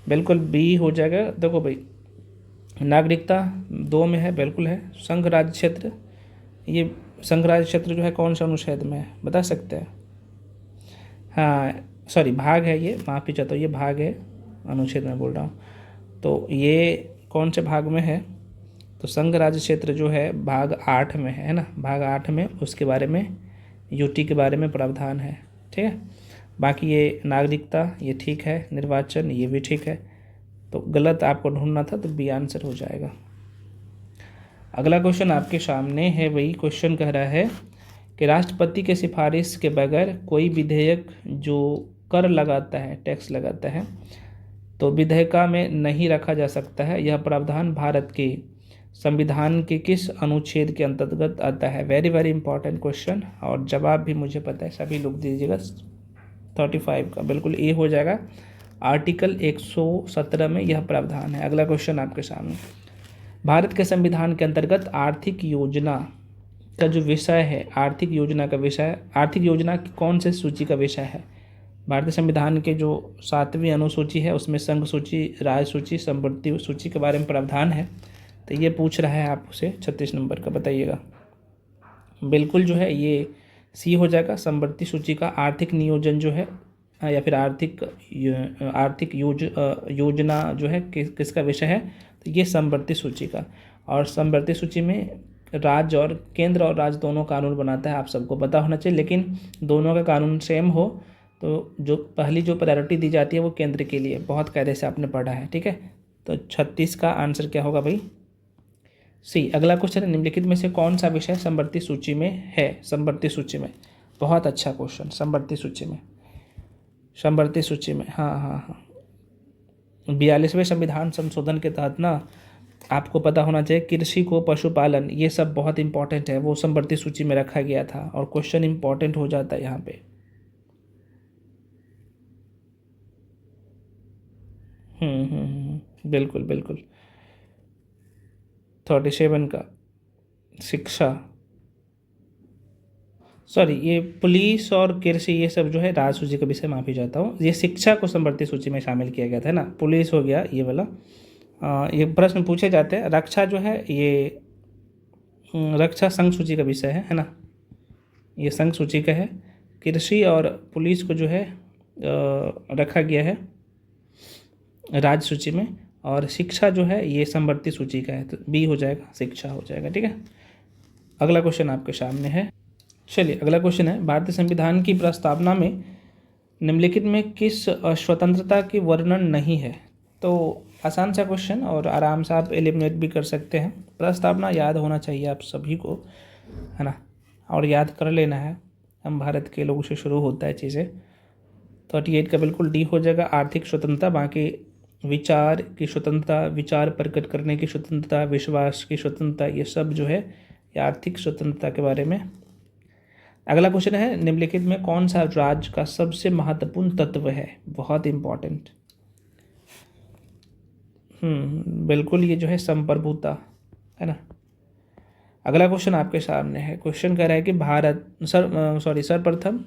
बिल्कुल बी हो जाएगा। देखो भाई, नागरिकता 2 में है, बिल्कुल है। संघ राज्य क्षेत्र, ये संघ राज्य क्षेत्र जो है कौन सा अनुच्छेद में है, बता सकते हैं? हाँ सॉरी, भाग है ये, माफ़ी चाहता हूँ, ये भाग है, अनुच्छेद में बोल रहा हूँ, तो ये कौन से भाग में है, तो संघ राज्य क्षेत्र जो है भाग 8 में है ना, भाग 8 में, उसके बारे में यूटी के बारे में प्रावधान है, ठीक है। बाकी ये नागरिकता ये ठीक है, निर्वाचन ये भी ठीक है, तो गलत आपको ढूंढना था, तो बी आंसर हो जाएगा। अगला क्वेश्चन आपके सामने है, वही क्वेश्चन कह रहा है कि राष्ट्रपति के सिफारिश के बगैर कोई विधेयक जो कर लगाता है, टैक्स लगाता है, तो विधेयका में नहीं रखा जा सकता है। यह प्रावधान भारत के संविधान के किस अनुच्छेद के अंतर्गत आता है? वेरी वेरी इंपॉर्टेंट क्वेश्चन, और जवाब भी मुझे पता है, सभी लोग दीजिएगा। 35 का बिल्कुल ए हो जाएगा, आर्टिकल 117 में यह प्रावधान है। अगला क्वेश्चन आपके सामने, भारत के संविधान के अंतर्गत आर्थिक योजना का जो विषय है, आर्थिक योजना का विषय, आर्थिक योजना की कौन से सूची का विषय है? भारतीय संविधान के जो 7वीं अनुसूची है उसमें संघ सूची, राज्य सूची, संवर्ती सूची के बारे में प्रावधान है, तो ये पूछ रहा है आपसे 36 नंबर का, बताइएगा। बिल्कुल जो है ये सी हो जाएगा, संवर्ती सूची का आर्थिक नियोजन जो है, या फिर आर्थिक योजना जो है किसका विषय है, तो ये संवर्ती सूची का। और संवर्ती सूची में राज्य और केंद्र और राज्य दोनों कानून बनाता है, आप सबको पता होना चाहिए, लेकिन दोनों का कानून सेम हो तो जो पहली जो प्रायोरिटी दी जाती है वो केंद्र के लिए, बहुत कायदे से आपने पढ़ा है, ठीक है। तो 36 का आंसर क्या होगा भाई? सी। अगला क्वेश्चन है, निम्नलिखित में से कौन सा विषय संवर्ती सूची में है? संवर्ती सूची में, बहुत अच्छा क्वेश्चन, संवर्ती सूची में, संवर्ती सूची में, हाँ हाँ हाँ, 42वें संविधान संशोधन के तहत ना आपको पता होना चाहिए, कृषि को पशुपालन ये सब बहुत इंपॉर्टेंट है, वो संवर्ती सूची में रखा गया था, और क्वेश्चन इंपॉर्टेंट हो जाता है यहाँ पे। बिल्कुल बिल्कुल। 37 का शिक्षा, सॉरी ये पुलिस और कृषि ये सब जो है राज्य सूची का विषय, माफी चाहता हूँ, ये शिक्षा को संवर्ती सूची में शामिल किया गया था ना, पुलिस हो गया ये वाला। ये प्रश्न पूछे जाते हैं। रक्षा जो है ये रक्षा संघ सूची का विषय है ना, ये संघ सूची का है। कृषि और पुलिस को जो है रखा गया है राज्य सूची में, और शिक्षा जो है ये संवर्ती सूची का है, तो बी हो जाएगा, शिक्षा हो जाएगा, ठीक है। अगला क्वेश्चन आपके सामने है, चलिए अगला क्वेश्चन है, भारतीय संविधान की प्रस्तावना में निम्नलिखित में किस स्वतंत्रता की वर्णन नहीं है? तो आसान सा क्वेश्चन, और आराम से आप एलिमिनेट भी कर सकते हैं। प्रस्तावना याद होना चाहिए आप सभी को, है ना, और याद कर लेना है, हम भारत के लोगों से शुरू होता है चीज़ें। 38 का बिल्कुल डी हो जाएगा। आर्थिक स्वतंत्रता, बाकी विचार की स्वतंत्रता, विचार प्रकट करने की स्वतंत्रता, विश्वास की स्वतंत्रता, ये सब जो है ये आर्थिक स्वतंत्रता के बारे में। अगला क्वेश्चन है, निम्नलिखित में कौन सा राज्य का सबसे महत्वपूर्ण तत्व है? बहुत इंपॉर्टेंट। बिल्कुल, ये जो है संप्रभुता है ना। अगला क्वेश्चन आपके सामने है। क्वेश्चन कह रहा है कि भारत सर्वप्रथम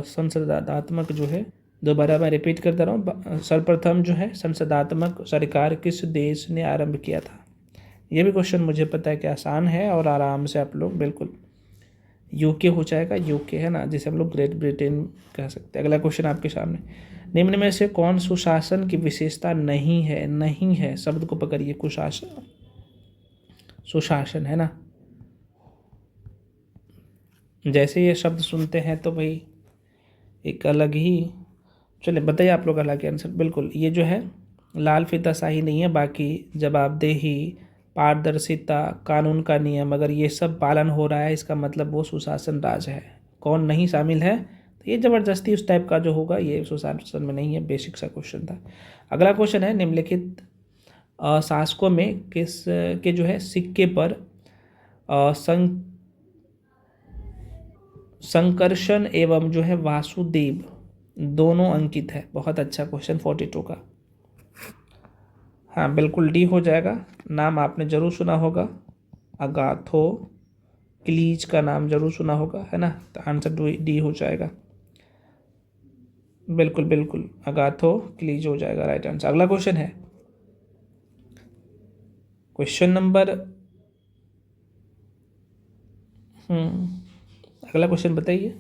संसदात्मक जो है, दोबारा मैं रिपीट करता रहा हूँ, सर्वप्रथम जो है संसदात्मक सरकार किस देश ने आरंभ किया था? ये भी क्वेश्चन मुझे पता है कि आसान है और आराम से आप लोग बिल्कुल, यूके हो जाएगा, यूके है ना, जिसे हम लोग ग्रेट ब्रिटेन कह सकते हैं। अगला क्वेश्चन आपके सामने, निम्न में से कौन सुशासन की विशेषता नहीं है? नहीं है शब्द को पकड़िए, कुशासन, सुशासन है ना। जैसे ये शब्द सुनते हैं तो भाई एक अलग ही, चलिए बताइए आप लोग अलग आंसर। बिल्कुल, ये जो है लाल फीताशाही नहीं है, बाकी जवाबदेही, पारदर्शिता, कानून का नियम, अगर ये सब पालन हो रहा है इसका मतलब वो सुशासन राज है। कौन नहीं शामिल है तो ये ज़बरदस्ती उस टाइप का जो होगा ये सुशासन में नहीं है। बेसिक सा क्वेश्चन था। अगला क्वेश्चन है, निम्नलिखित शासकों में किस के जो है सिक्के पर संकर्षण एवं जो है वासुदेव दोनों अंकित है? बहुत अच्छा क्वेश्चन 42 का। हाँ बिल्कुल डी हो जाएगा। नाम आपने जरूर सुना होगा, अगाथो क्लीज का नाम जरूर सुना होगा है ना, तो आंसर डी हो जाएगा। बिल्कुल बिल्कुल अगाथो क्लीज हो जाएगा राइट आंसर। अगला क्वेश्चन है, क्वेश्चन नंबर अगला क्वेश्चन बताइए।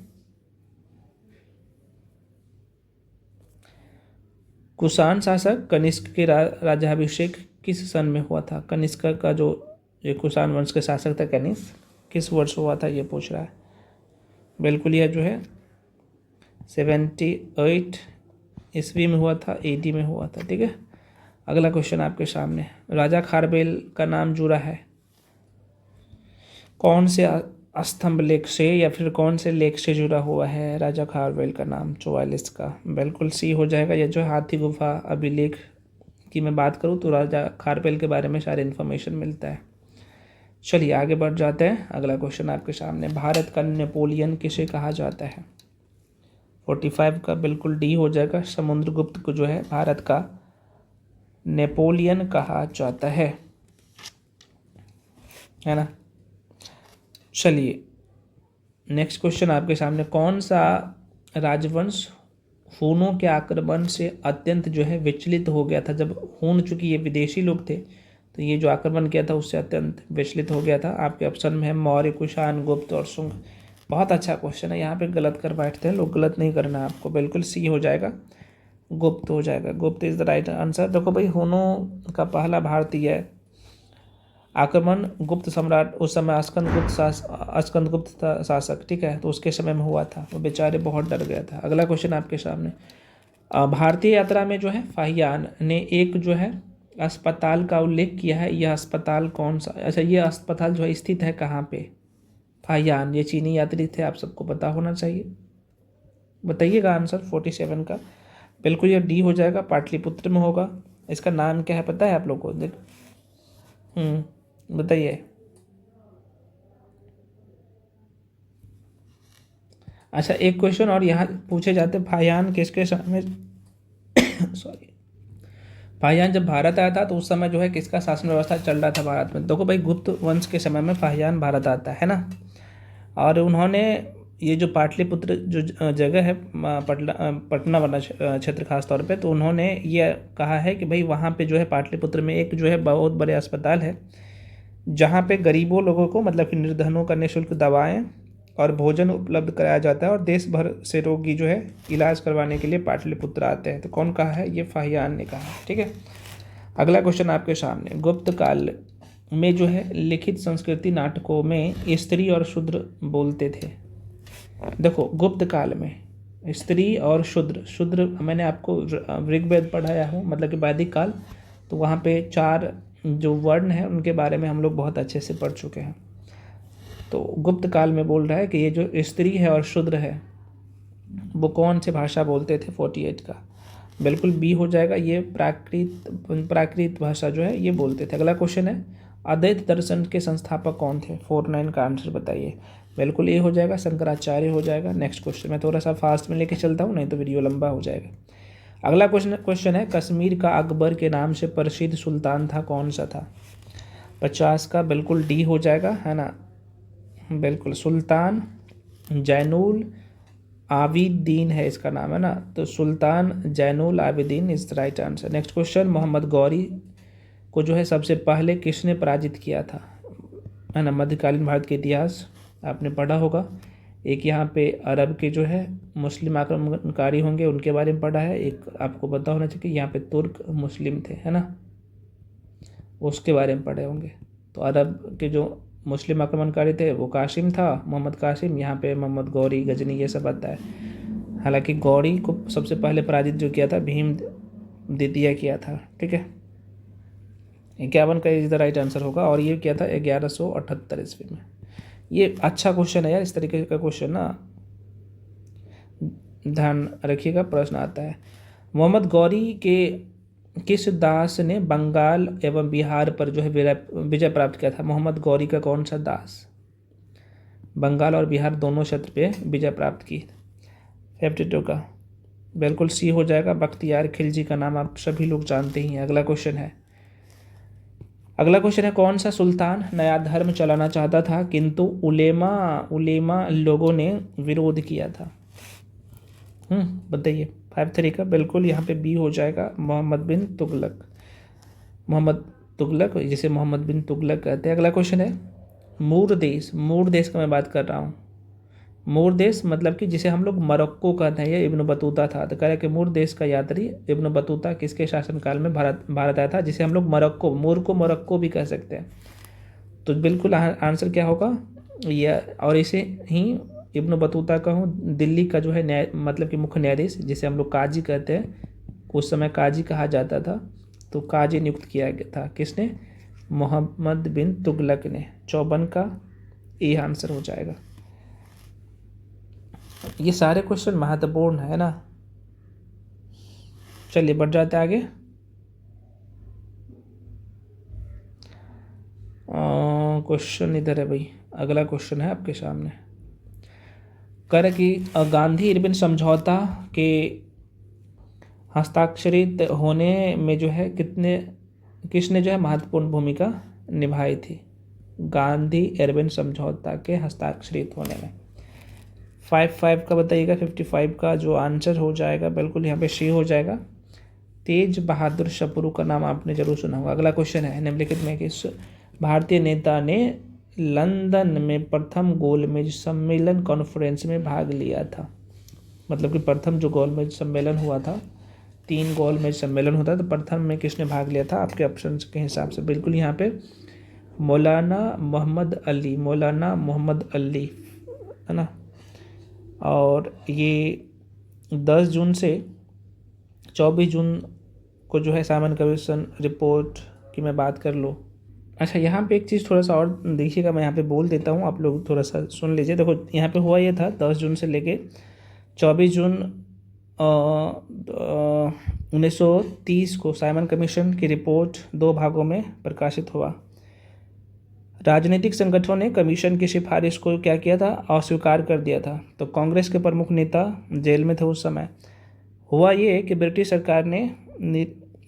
कुषाण शासक कनिष्क के राज्याभिषेक किस सन में हुआ था? कनिष्क का जो ये कुषाण वंश के शासक था कनिष्क, किस वर्ष हुआ था ये पूछ रहा है। बिल्कुल यह जो है 78 ईस्वी में हुआ था, AD में हुआ था। ठीक है, अगला क्वेश्चन आपके सामने, राजा खारवेल का नाम जुड़ा है कौन से स्तंभ लेख से या फिर कौन से लेख से जुड़ा हुआ है राजा खारवेल का नाम? 44 का बिल्कुल सी हो जाएगा। ये जो हाथी गुफा अभिलेख की मैं बात करूँ तो राजा खारवेल के बारे में सारी इन्फॉर्मेशन मिलता है। चलिए आगे बढ़ जाते हैं। अगला क्वेश्चन आपके सामने, भारत का नेपोलियन किसे कहा जाता है? 45 का बिल्कुल डी हो जाएगा। समुद्रगुप्त को जो है भारत का नेपोलियन कहा जाता है ना। चलिए नेक्स्ट क्वेश्चन आपके सामने, कौन सा राजवंश हूनों के आक्रमण से अत्यंत जो है विचलित हो गया था? जब हून, चूंकि ये विदेशी लोग थे तो ये जो आक्रमण किया था उससे अत्यंत विचलित हो गया था। आपके ऑप्शन में है मौर्य, कुषाण, गुप्त और शुंग। बहुत अच्छा क्वेश्चन है, यहाँ पे गलत कर बैठते हैं लोग, गलत नहीं करना है आपको। बिल्कुल सी हो जाएगा, गुप्त हो जाएगा। गुप्त इज द राइट आंसर। देखो भाई, हूनों का पहला भारतीय आक्रमण गुप्त सम्राट, उस समय अस्कंदगुप्त शासक, ठीक है, तो उसके समय में हुआ था। वो बेचारे बहुत डर गया था। अगला क्वेश्चन आपके सामने, भारतीय यात्रा में जो है फाहियान ने एक जो है अस्पताल का उल्लेख किया है, यह अस्पताल कौन सा? अच्छा, ये अस्पताल जो है स्थित है कहाँ पे? फाहियान, ये चीनी यात्री थे, आप सबको पता होना चाहिए। बताइएगा आंसर 47 का। बिल्कुल ये डी हो जाएगा, पाटलिपुत्र में होगा। इसका नाम क्या है पता है आप लोग को? देख बताइए। अच्छा एक क्वेश्चन और यहाँ पूछे जाते, फाहियान किसके समय सॉरी, फाहियान जब भारत आया था तो उस समय जो है किसका शासन व्यवस्था चल रहा था भारत में? देखो भाई, गुप्त वंश के समय में फाहियान भारत आता है ना, और उन्होंने ये जो पाटलिपुत्र जो जगह है, पटना वाला क्षेत्र खास तौर पे, तो उन्होंने ये कहा है कि भाई वहाँ पे जो है पाटलिपुत्र में एक जो है बहुत बड़े अस्पताल है जहाँ पे गरीबों लोगों को, मतलब कि निर्धनों का निःशुल्क दवाएं और भोजन उपलब्ध कराया जाता है, और देश भर से रोगी जो है इलाज करवाने के लिए पाटलिपुत्र आते हैं। तो कौन कहा है? ये फाहियान ने कहा। ठीक है, अगला क्वेश्चन आपके सामने, गुप्त काल में जो है लिखित संस्कृति नाटकों में स्त्री और शूद्र बोलते थे। देखो गुप्त काल में स्त्री और शूद्र मैंने आपको ऋग्वेद पढ़ाया हूँ, मतलब कि वैदिक काल, तो वहाँ पे 4 जो वर्ण हैं उनके बारे में हम लोग बहुत अच्छे से पढ़ चुके हैं। तो गुप्त काल में बोल रहा है कि ये जो स्त्री है और शूद्र है वो कौन से भाषा बोलते थे 48 का? बिल्कुल बी हो जाएगा, ये प्राकृत भाषा जो है ये बोलते थे। अगला क्वेश्चन है, अद्वैत दर्शन के संस्थापक कौन थे? 49 का आंसर बताइए। बिल्कुल ये हो जाएगा, शंकराचार्य हो जाएगा। नेक्स्ट क्वेश्चन मैं थोड़ा सा फास्ट में लेके चलता हूँ, नहीं तो वीडियो लंबा हो जाएगा। अगला क्वेश्चन है, कश्मीर का अकबर के नाम से प्रसिद्ध सुल्तान था, कौन सा था? 50 का बिल्कुल डी हो जाएगा, है ना। बिल्कुल सुल्तान जैनुल आबिदीन है इसका नाम, है ना। तो Sultan Zainul Abidin is the right answer. Next question, Mohammad Ghori को जो है सबसे पहले किसने पराजित किया था? है ना, मध्यकालीन भारत के इतिहास आपने पढ़ा होगा। एक यहाँ पे अरब के जो है मुस्लिम आक्रमणकारी होंगे उनके बारे में पढ़ा है, एक आपको पता होना चाहिए यहाँ पे तुर्क मुस्लिम थे, है ना, उसके बारे में पढ़े होंगे। तो अरब के जो मुस्लिम आक्रमणकारी थे वो कासिम था, मोहम्मद कासिम। यहाँ पे मोहम्मद गौरी गजनी ये सब आता है। हालांकि गौरी को सबसे पहले पराजित जो किया था भीम द्वितीय किया था, ठीक है। 51 का इज द राइट आंसर होगा, और ये किया था 1178 ईस्वी में। ये अच्छा क्वेश्चन है यार, इस तरीके का क्वेश्चन ना ध्यान रखिएगा, प्रश्न आता है। मोहम्मद गौरी के किस दास ने बंगाल एवं बिहार पर जो है विजय प्राप्त किया था? मोहम्मद गौरी का कौन सा दास बंगाल और बिहार दोनों क्षेत्र पे विजय प्राप्त की? 52 का बिल्कुल सी हो जाएगा, बख्तियार खिलजी का नाम आप सभी लोग जानते ही हैं। अगला क्वेश्चन है, कौन सा सुल्तान नया धर्म चलाना चाहता था किंतु उलेमा लोगों ने विरोध किया था? बताइए। 53 का बिल्कुल यहाँ पे बी हो जाएगा, मोहम्मद बिन तुगलक जिसे मोहम्मद बिन तुगलक कहते हैं। अगला क्वेश्चन है, मूर देश का मैं बात कर रहा हूँ। मूर देश मतलब कि जिसे हम लोग मोरक्को कहते हैं, ये इब्न बतूता था। तो कह रहे कि मूर देश का यात्री इब्न बतूता किसके शासनकाल में भारत आया था, जिसे हम लोग मूर को मोरक्को भी कह सकते हैं। तो बिल्कुल आंसर क्या होगा ये, और इसे ही इब्न बतूता का हूँ दिल्ली का जो है न्याय मतलब कि मुख्य न्यायाधीश, जिसे हम लोग काजी कहते हैं, उस समय काजी कहा जाता था। तो काजी नियुक्त किया गया था किसने? मोहम्मद बिन तुगलक ने। 54 का ए आंसर हो जाएगा। ये सारे क्वेश्चन महत्वपूर्ण है ना। चलिए बढ़ जाते हैं आगे। क्वेश्चन इधर है भाई, अगला क्वेश्चन है आपके सामने। कह रहे कि गांधी इरविन समझौता के हस्ताक्षरित होने में जो है किसने जो है महत्वपूर्ण भूमिका निभाई थी? गांधी इरविन समझौता के हस्ताक्षरित होने में। 55 का बताइएगा। 55 का जो आंसर हो जाएगा बिल्कुल यहाँ पे सी हो जाएगा, तेज बहादुर सप्रू का नाम आपने जरूर सुना होगा। अगला क्वेश्चन है, निम्नलिखित में किस भारतीय नेता ने लंदन में प्रथम गोलमेज सम्मेलन कॉन्फ्रेंस में भाग लिया था? मतलब कि प्रथम जो गोलमेज सम्मेलन हुआ था, 3 गोलमेज सम्मेलन होता है, तो प्रथम में किसने भाग लिया था आपके ऑप्शन के हिसाब से? बिल्कुल यहाँ पे मौलाना मोहम्मद अली, है ना। और ये 10 जून से 24 जून को जो है साइमन कमीशन रिपोर्ट की मैं बात कर लूँ। अच्छा, यहाँ पे एक चीज़ थोड़ा सा और देखिएगा, मैं यहाँ पे बोल देता हूँ, आप लोग थोड़ा सा सुन लीजिए। देखो यहाँ पे हुआ ये था, 10 जून से लेके 24 जून 1930 को साइमन कमीशन की रिपोर्ट 2 भागों में प्रकाशित हुआ। राजनीतिक संगठनों ने कमीशन की सिफारिश को क्या किया था? अस्वीकार कर दिया था। तो कांग्रेस के प्रमुख नेता जेल में थे उस समय। हुआ ये कि ब्रिटिश सरकार ने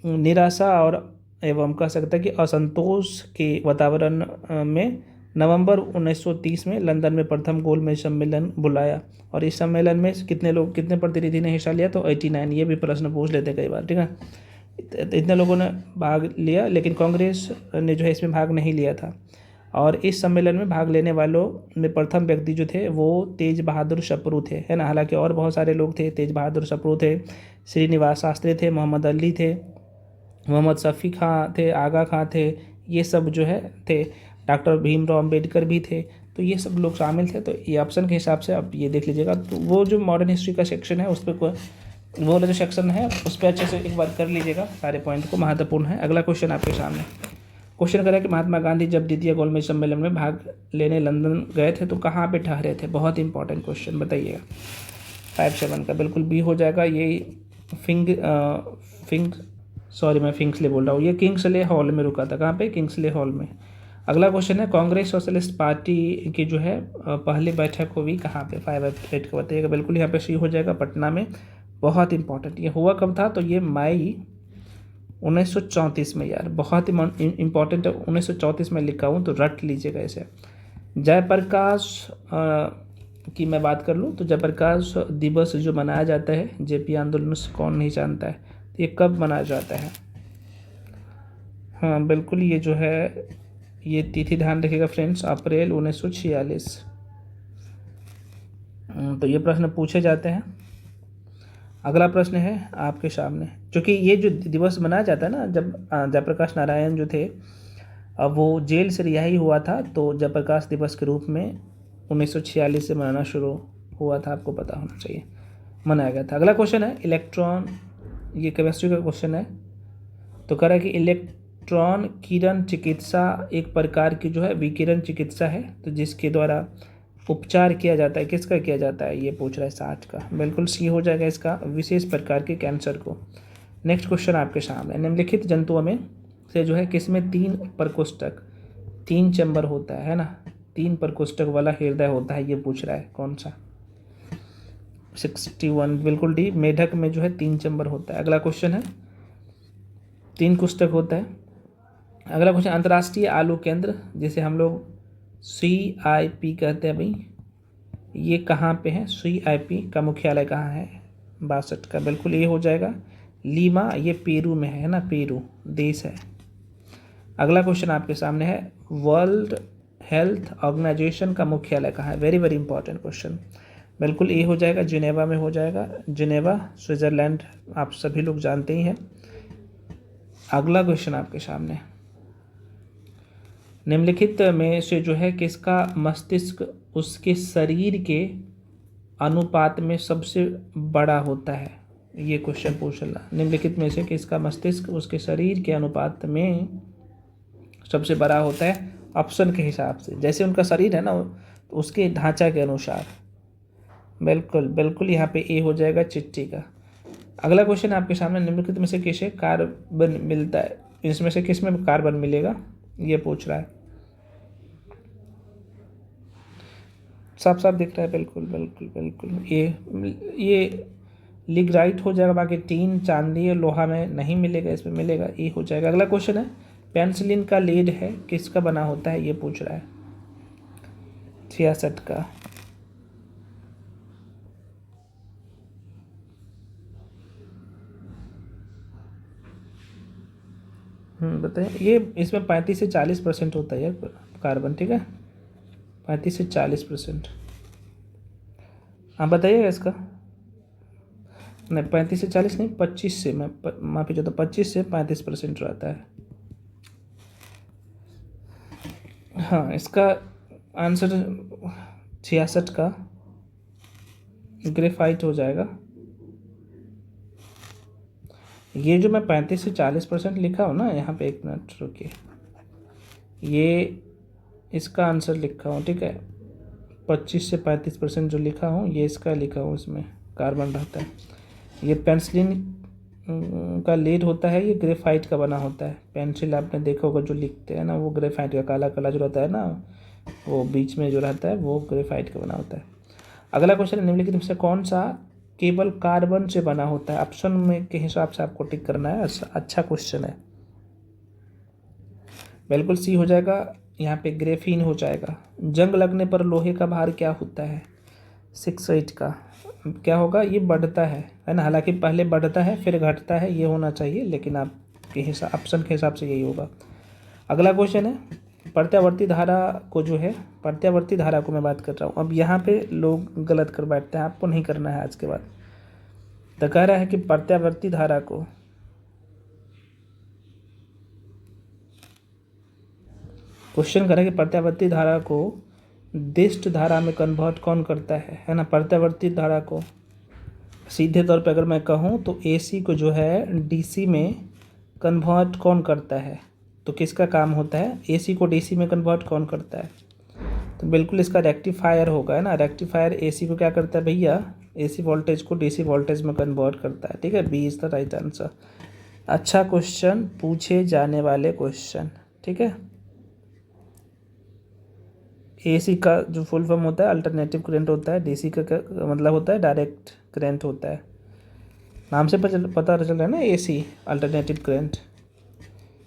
निराशा और एवं कह सकते हैं कि असंतोष के वातावरण में नवंबर 1930 में लंदन में प्रथम गोलमेज सम्मेलन बुलाया। और इस सम्मेलन में कितने प्रतिनिधि ने हिस्सा लिया? तो 89। ये भी प्रश्न पूछ लेते कई बार, ठीक है। इतने लोगों ने भाग लिया, लेकिन कांग्रेस ने जो है इसमें भाग नहीं लिया था। और इस सम्मेलन में भाग लेने वालों में प्रथम व्यक्ति जो थे वो तेज बहादुर सप्रू थे, है ना। हालांकि और बहुत सारे लोग थे, तेज बहादुर सप्रू थे, श्रीनिवास शास्त्री थे, मोहम्मद अली थे, मोहम्मद शफी खां थे, आगा खां थे, ये सब जो है थे। डॉक्टर भीमराव अम्बेडकर भी थे। तो ये सब लोग शामिल थे। तो ये ऑप्शन के हिसाब से आप ये देख लीजिएगा। तो वो जो मॉडर्न हिस्ट्री का सेक्शन है उस पर वो वाला जो सेक्शन है उस पर अच्छे से एक बार कर लीजिएगा, सारे पॉइंट को महत्वपूर्ण है। अगला क्वेश्चन आपके सामने क्वेश्चन करें कि महात्मा गांधी जब द्वितीय गोलमेज सम्मेलन में भाग लेने लंदन गए थे तो कहाँ पे ठहरे थे? बहुत इंपॉर्टेंट क्वेश्चन, बताइएगा। 57 का बिल्कुल बी हो जाएगा। ये मैं किंग्सले बोल रहा हूँ, ये किंग्सले हॉल में रुका था। कहाँ पे? किंग्सले हॉल में। अगला क्वेश्चन है, कांग्रेस सोशलिस्ट पार्टी की जो है पहली बैठक हुई कहाँ पे? 5/8 को बताइएगा। बिल्कुल यहाँ पे सी हो जाएगा, पटना में। बहुत इंपॉर्टेंट, ये हुआ कब था? तो ये मई 1934 में। यार बहुत ही इंपॉर्टेंट है, 1934 में लिखा हूँ तो रट लीजिएगा इसे। जयप्रकाश की मैं बात कर लूँ तो जयप्रकाश दिवस जो मनाया जाता है जेपी आंदोलन से, कौन नहीं जानता है, तो ये कब मनाया जाता है? हाँ बिल्कुल, ये जो है ये तिथि ध्यान रखिएगा फ्रेंड्स, अप्रैल 1946। तो ये प्रश्न पूछे जाते हैं। अगला प्रश्न है आपके सामने, क्योंकि ये जो दिवस मनाया जाता है ना, जब जयप्रकाश नारायण जो थे अब वो जेल से रिहाई हुआ था, तो जयप्रकाश दिवस के रूप में 1946 से मनाना शुरू हुआ था, आपको पता होना चाहिए, मनाया गया था। अगला क्वेश्चन है इलेक्ट्रॉन, ये केमिस्ट्री का क्वेश्चन है। तो कह रहा है कि इलेक्ट्रॉन किरण चिकित्सा एक प्रकार की जो है विकिरण चिकित्सा है, तो जिसके द्वारा उपचार किया जाता है, किसका किया जाता है? ये पूछ रहा है 60 का। बिल्कुल सी हो जाएगा इसका, विशेष प्रकार के कैंसर को। नेक्स्ट क्वेश्चन आपके सामने, निम्नलिखित जंतुओं में से जो है किसमें 3 प्रकोष्ठक 3 चैम्बर होता है ना, 3 प्रकोष्ठक वाला हृदय होता है, ये पूछ रहा है कौन सा? 61 बिल्कुल डी, मेढक में जो है 3 चैम्बर होता है। अगला क्वेश्चन है 3 कोष्ठक होता है। अगला क्वेश्चन, अंतर्राष्ट्रीय आलू केंद्र जिसे हम लोग CIP कहते हैं भाई, ये कहाँ पे है? CIP का मुख्यालय कहाँ है? 62 का, बिल्कुल ये हो जाएगा लीमा, ये पेरू में है ना, पेरू देश है। अगला क्वेश्चन आपके सामने है, वर्ल्ड हेल्थ ऑर्गेनाइजेशन का मुख्यालय कहाँ है? वेरी वेरी इंपॉर्टेंट क्वेश्चन, बिल्कुल ये हो जाएगा जिनेवा में हो जाएगा, जिनेवा स्विट्ज़रलैंड, आप सभी लोग जानते ही हैं। अगला क्वेश्चन आपके सामने, निम्नलिखित में से जो है किसका मस्तिष्क उसके शरीर के अनुपात में सबसे बड़ा होता है? ये क्वेश्चन पूछ रहा, निम्नलिखित में से किसका मस्तिष्क उसके शरीर के अनुपात में सबसे बड़ा होता है? ऑप्शन के हिसाब से, जैसे उनका शरीर है ना, तो उसके ढांचा के अनुसार। बिल्कुल बिल्कुल यहाँ पे ए हो जाएगा चिट्टी का। अगला क्वेश्चन आपके सामने, निम्नलिखित में से किसे कार्बन मिलता है? इसमें से किस में कार्बन मिलेगा? ये पूछ रहा है, साफ साफ दिख रहा है, बिल्कुल बिल्कुल बिल्कुल ये लिग्राइट हो जाएगा। बाकी 3 चांदी लोहा में नहीं मिलेगा, इसमें मिलेगा, ये हो जाएगा। अगला क्वेश्चन है, पेंसिलिन का लीड है किसका बना होता है? ये पूछ रहा है 66 का। बताइए, ये इसमें 35 से 40% होता है कार्बन, ठीक है, 35 से 40%। हाँ बताइएगा इसका। नहीं 35 से 40 नहीं, 25 से, मैं माफ़ी चाहता हूँ, 25 से 35% रहता है। हाँ इसका आंसर 66 का ग्रेफाइट हो जाएगा। ये जो मैं 35 से 40% लिखा हूँ ना, यहाँ पे एक मिनट रुकिए, ये इसका आंसर लिखा हूँ, ठीक है, 25 से 35% जो लिखा हूँ ये इसका लिखा हूँ, इसमें कार्बन रहता है। ये पेंसिलिन का लीड होता है, ये ग्रेफाइट का बना होता है। पेंसिल आपने देखा होगा जो लिखते हैं ना, वो ग्रेफाइट का काला काला जो रहता है ना, वो बीच में जो रहता है वो ग्रेफाइट का बना होता है। अगला क्वेश्चन, निम्नलिखित में से कौन सा केवल कार्बन से बना होता है? ऑप्शन में के हिसाब से आपको टिक करना है। अच्छा क्वेश्चन है, बिल्कुल सी हो जाएगा, यहाँ पे ग्रेफीन हो जाएगा। जंग लगने पर लोहे का भार क्या होता है? 68 का क्या होगा? ये बढ़ता है ना, हालांकि पहले बढ़ता है फिर घटता है, ये होना चाहिए, लेकिन आपके हिसाब ऑप्शन के हिसाब से यही होगा। अगला क्वेश्चन है, प्रत्यावर्ती धारा को जो है, प्रत्यावर्ती धारा को मैं बात कर रहा हूँ। अब यहाँ पे लोग गलत कर बैठते हैं, आपको नहीं करना है आज के बाद। तो कह रहा है कि प्रत्यावर्ती धारा को, क्वेश्चन कर रहा है कि प्रत्यावर्ती धारा को दिष्ट धारा में कन्वर्ट कौन करता है ना। प्रत्यावर्ती धारा को सीधे तौर पर अगर मैं कहूँ तो AC को जो है DC में कन्वर्ट कौन करता है? तो किसका काम होता है? AC को DC में कन्वर्ट कौन करता है? तो बिल्कुल इसका रेक्टिफायर होगा, है ना। रेक्टिफायर AC को क्या करता है भैया? एसी वोल्टेज को डीसी वोल्टेज में कन्वर्ट करता है। ठीक है, B is the right answer. अच्छा क्वेश्चन पूछे जाने वाले क्वेश्चन। ठीक है, एसी का जो फुल फॉर्म होता है अल्टरनेटिव करंट होता है, डीसी का मतलब होता है डायरेक्ट करंट होता है। नाम से पता चल रहा है ना, एसी अल्टरनेटिव करंट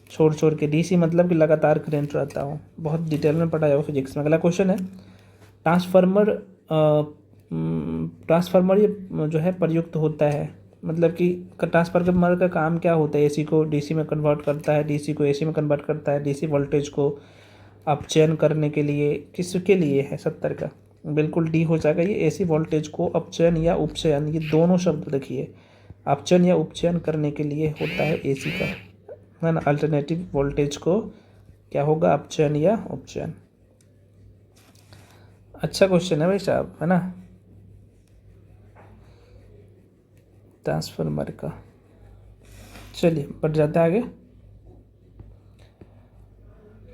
छोड़ के, डीसी मतलब कि लगातार करंट रहता हो। बहुत डिटेल में पढ़ाया हो फिजिक्स में। अगला क्वेश्चन है, ट्रांसफार्मर ट्रांसफार्मर ये जो है प्रयुक्त होता है, मतलब कि ट्रांसफार्मर का काम क्या होता है? एसी को डीसी में कन्वर्ट करता है, डीसी को एसी में कन्वर्ट करता है, डीसी वोल्टेज को अपचयन करने के लिए। किसके लिए है 70 का? बिल्कुल डी हो जाएगा ये। एसी वोल्टेज को अपचयन या उपचयन, ये दोनों शब्द देखिए, अपचयन या उपचयन करने के लिए होता है एसी का, है ना। अल्टरनेटिव वोल्टेज को क्या होगा? अपचयन या उपचयन। अच्छा क्वेश्चन है भाई साहब, है ना, ट्रांसफार्मर का। चलिए बढ़ जाते हैं आगे।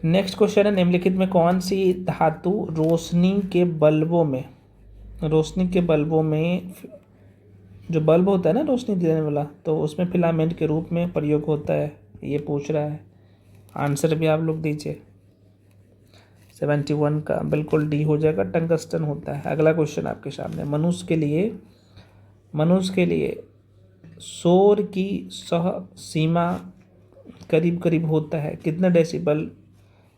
नेक्स्ट क्वेश्चन है, निम्नलिखित में कौन सी धातु रोशनी के बल्बों में जो बल्ब होता है ना रोशनी देने वाला, तो उसमें फिलामेंट के रूप में प्रयोग होता है? ये पूछ रहा है। आंसर भी आप लोग दीजिए। 71 का बिल्कुल डी हो जाएगा, टंगस्टन होता है। अगला क्वेश्चन आपके सामने, मनुष्य के लिए शोर की सह सीमा करीब करीब होता है, कितने डेसिबल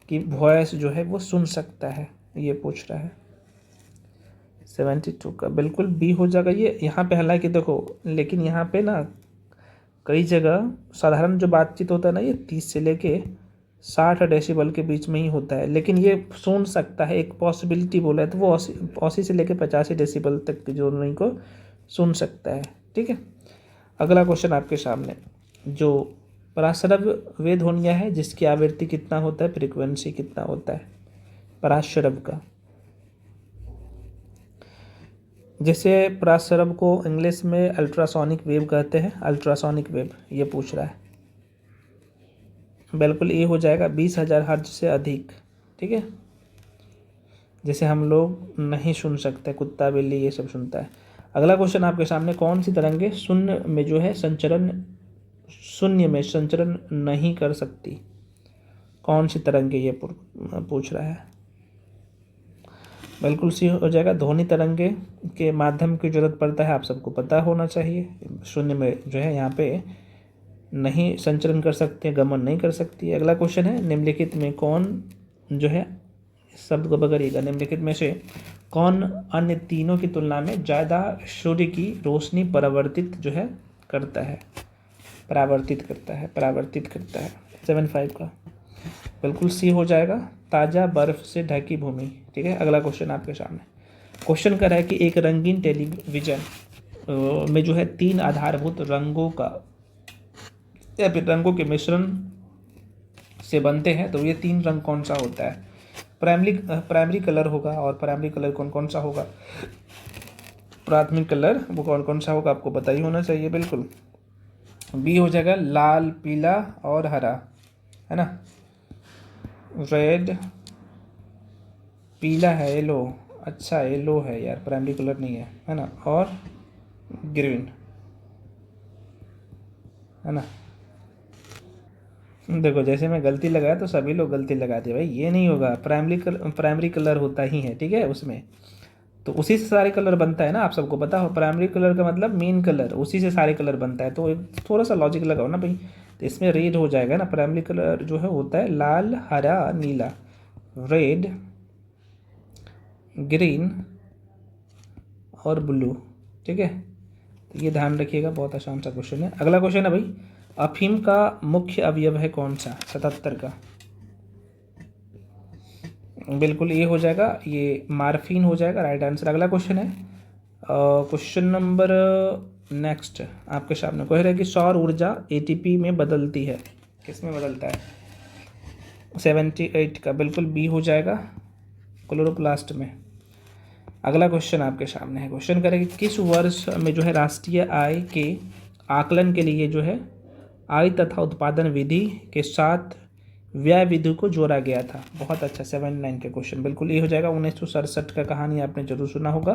की वॉइस जो है वो सुन सकता है? ये पूछ रहा है। 72 का बिल्कुल बी हो जाएगा ये। यहाँ पे हालांकि देखो, लेकिन यहाँ पे ना कई जगह साधारण जो बातचीत होता है ना, ये 30 से लेके 60 डेसिबल के बीच में ही होता है, लेकिन ये सुन सकता है, एक पॉसिबिलिटी बोला है, तो वो 80 से लेके 85 डेसिबल तक की जो ध्वनि को सुन सकता है। ठीक है, अगला क्वेश्चन आपके सामने, जो पराश्रव्य ध्वनियाँ है जिसकी आवृत्ति कितना होता है, फ्रीक्वेंसी कितना होता है पराश्रव्य का? जैसे पराश्रव्य को इंग्लिश में अल्ट्रासोनिक वेव कहते हैं, अल्ट्रासोनिक वेव ये पूछ रहा है। बिल्कुल ये हो जाएगा 20,000 हर्ट्ज से अधिक। ठीक है, जैसे हम लोग नहीं सुन सकते, कुत्ता बिल्ली ये सब सुनता है। अगला क्वेश्चन आपके सामने, कौन सी तरंगे शून्य में जो है संचरण नहीं कर सकती? कौन सी तरंगे ये पूछ रहा है। बिल्कुल सी हो जाएगा, ध्वनि तरंगे के माध्यम की जरूरत पड़ता है, आप सबको पता होना चाहिए। शून्य में जो है यहाँ पे नहीं संचरण कर सकते, गमन नहीं कर सकती। अगला क्वेश्चन है, निम्नलिखित में कौन जो है, शब्द को पकड़िएगा, निम्नलिखित में से कौन अन्य तीनों की तुलना में ज़्यादा सूर्य की रोशनी परावर्तित जो है करता है? परावर्तित करता है 75 का बिल्कुल सी हो जाएगा, ताज़ा बर्फ से ढकी भूमि। ठीक है, अगला क्वेश्चन आपके सामने, क्वेश्चन कर रहा है कि एक रंगीन टेलीविज़न में जो है 3 आधारभूत रंगों का या फिर रंगों के मिश्रण से बनते हैं, तो ये 3 रंग कौन सा होता है? प्राइमरी कलर होगा, और प्राइमरी कलर कौन कौन सा होगा? प्राथमिक कलर वो कौन कौन सा होगा आपको पता ही होना चाहिए। बिल्कुल बी हो जाएगा, लाल, पीला और हरा, है ना। रेड, पीला है, येलो, अच्छा येलो है यार, प्राइमरी कलर नहीं है ना, और ग्रीन, है ना। देखो जैसे मैं गलती लगाया तो सभी लोग गलती लगाते भाई, ये नहीं होगा। प्राइमरी कलर होता ही है, ठीक है, उसमें तो उसी से सारे कलर बनता है ना, आप सबको पता हो। प्राइमरी कलर का मतलब मेन कलर, उसी से सारे कलर बनता है, तो थोड़ा सा लॉजिक लगाओ ना भाई। तो इसमें रेड हो जाएगा ना, प्राइमरी कलर जो है होता है लाल, हरा, नीला, रेड, ग्रीन और ब्लू। ठीक है, तो ये ध्यान रखिएगा, बहुत आसान सा क्वेश्चन है। अगला क्वेश्चन है भाई, अफीम का मुख्य अवयव है कौन सा? 77 का बिल्कुल ये हो जाएगा, ये मार्फिन हो जाएगा, राइट आंसर। अगला क्वेश्चन है, क्वेश्चन नंबर नेक्स्ट आपके सामने कह रहा है कि सौर ऊर्जा एटीपी में बदलती है, किस में बदलता है? 78 का बिल्कुल बी हो जाएगा, क्लोरोप्लास्ट में। अगला क्वेश्चन आपके सामने है, क्वेश्चन करें कि किस वर्ष में जो है राष्ट्रीय आय के आकलन के लिए जो है आय तथा उत्पादन विधि के साथ व्यय विधि को जोड़ा गया था? बहुत अच्छा, 79 का क्वेश्चन बिल्कुल ये हो जाएगा, 1967 का। कहानी आपने जरूर सुना होगा,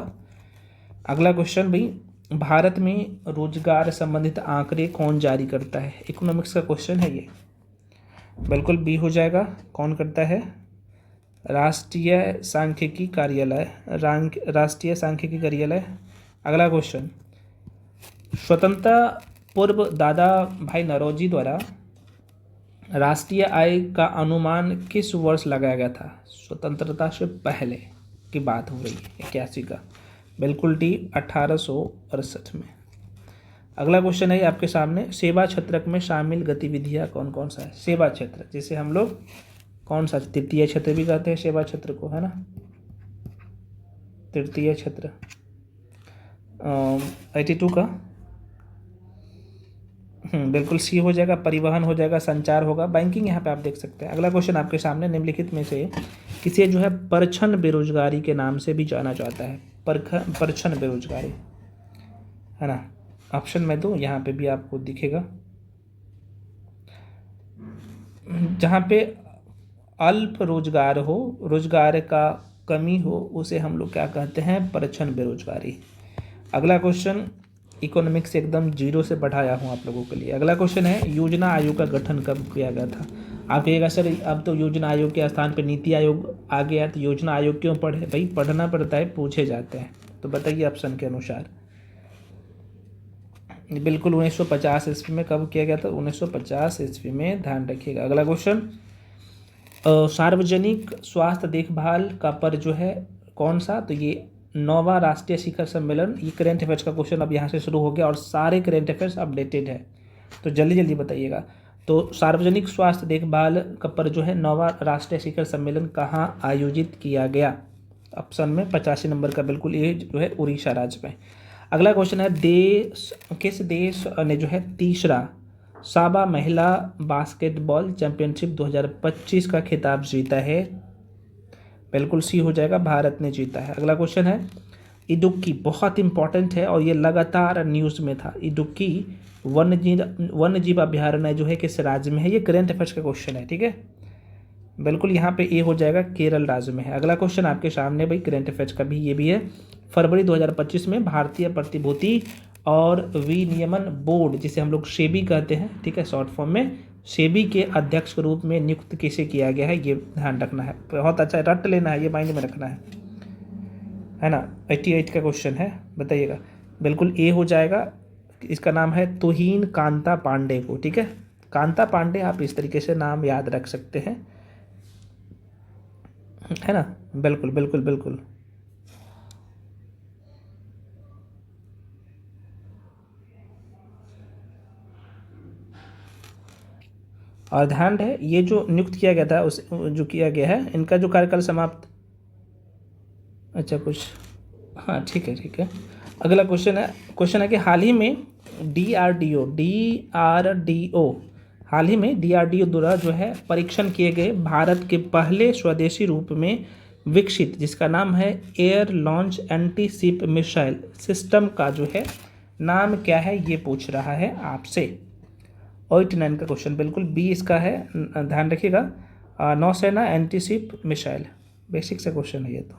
अगला क्वेश्चन भाई, भारत में रोजगार संबंधित आंकड़े कौन जारी करता है? इकोनॉमिक्स का क्वेश्चन है ये। बिल्कुल बी हो जाएगा। कौन करता है? राष्ट्रीय सांख्यिकी कार्यालय, राष्ट्रीय सांख्यिकी कार्यालय। अगला क्वेश्चन, स्वतंत्रता पूर्व दादा भाई नौरोजी द्वारा राष्ट्रीय आय का अनुमान किस वर्ष लगाया गया था? स्वतंत्रता से पहले की बात हो रही है, 81 का। बिल्कुल डी, 1868 में। अगला क्वेश्चन है आपके सामने, सेवा क्षेत्र में शामिल गतिविधियां कौन कौन सा है? सेवा क्षेत्र, जिसे हम लोग कौन सा तृतीय क्षेत्र भी कहते हैं, सेवा क्षेत्र को, है ना, तृतीय क्षेत्र। 82 का बिल्कुल सी हो जाएगा। परिवहन हो जाएगा, संचार होगा, बैंकिंग यहाँ पे आप देख सकते हैं। अगला क्वेश्चन आपके सामने, निम्नलिखित में से किसे जो है परछन बेरोजगारी के नाम से भी जाना जाता है? परछन बेरोजगारी, है ना। ऑप्शन में दो, यहाँ पे भी आपको दिखेगा। जहाँ पे अल्प रोजगार हो, रोजगार का कमी हो, उसे हम लोग क्या कहते हैं? परछन बेरोजगारी। अगला क्वेश्चन इकोनॉमिक्स से एकदम जीरो से बढ़ाया हूँ आप लोगों के लिए। अगला क्वेश्चन है, योजना आयोग का गठन कब किया गया था? आप कहिएगा सर अब तो योजना आयोग के स्थान पे नीति आयोग आ गया, तो योजना आयोग क्यों पढ़े? भाई पढ़ना पड़ता है, पूछे जाते हैं। तो बताइए ऑप्शन के अनुसार। बिल्कुल 1950 ईस्वी में। कब किया गया था? 1950 ईस्वी में, ध्यान रखिएगा। अगला क्वेश्चन, सार्वजनिक स्वास्थ्य देखभाल का पर जो है कौन सा? तो ये 9वां राष्ट्रीय शिखर सम्मेलन। ये करेंट अफेयर्स का क्वेश्चन अब यहाँ से शुरू हो गया और सारे करेंट अफेयर्स अपडेटेड है, तो जल्दी जल्दी बताइएगा। तो सार्वजनिक स्वास्थ्य देखभाल का पर जो है 9वां राष्ट्रीय शिखर सम्मेलन कहाँ आयोजित किया गया? ऑप्शन में 85 नंबर का बिल्कुल ये जो है उड़ीसा राज्य में। अगला क्वेश्चन है, किस देश ने जो है तीसरा साबा महिला बास्केटबॉल चैंपियनशिप 2025 का खिताब जीता है? बिल्कुल सी हो जाएगा, भारत ने जीता है। अगला क्वेश्चन है, इडुक्की, बहुत इंपॉर्टेंट है और ये लगातार न्यूज़ में था। इडुक्की वन्य जीव अभ्यारण्य जो है किस राज्य में है? ये करेंट अफेयर्स का क्वेश्चन है, ठीक है। बिल्कुल यहाँ पे ए हो जाएगा, केरल राज्य में है। अगला क्वेश्चन आपके सामने भाई करेंट अफेयर्स का भी ये भी है। फरवरी 2025 में भारतीय प्रतिभूति और विनियमन बोर्ड, जिसे हम लोग सेबी कहते हैं, ठीक है, शॉर्ट फॉर्म में, सेबी के अध्यक्ष के रूप में नियुक्त किसे किया गया है? ये ध्यान रखना है, बहुत अच्छा रट लेना है, ये माइंड में रखना है ना। 88 का क्वेश्चन है, बताइएगा। बिल्कुल ए हो जाएगा। इसका नाम है तुहीन कांता पांडे को, ठीक है। कांता पांडे आप इस तरीके से नाम याद रख सकते हैं, है ना। बिल्कुल बिल्कुल बिल्कुल। और ध्यान है, ये जो नियुक्त किया गया था उस जो किया गया है, इनका जो कार्यकाल समाप्त, अच्छा कुछ, हाँ ठीक है ठीक है। अगला क्वेश्चन है कि हाल ही में डीआरडीओ द्वारा जो है परीक्षण किए गए भारत के पहले स्वदेशी रूप में विकसित, जिसका नाम है air launch anti ship missile system का जो है नाम क्या है? ये पूछ रहा है आपसे। 89 का क्वेश्चन, बिल्कुल बी इसका है, ध्यान रखिएगा। नौसेना एंटी शिप मिसाइल, बेसिक से क्वेश्चन है ये तो।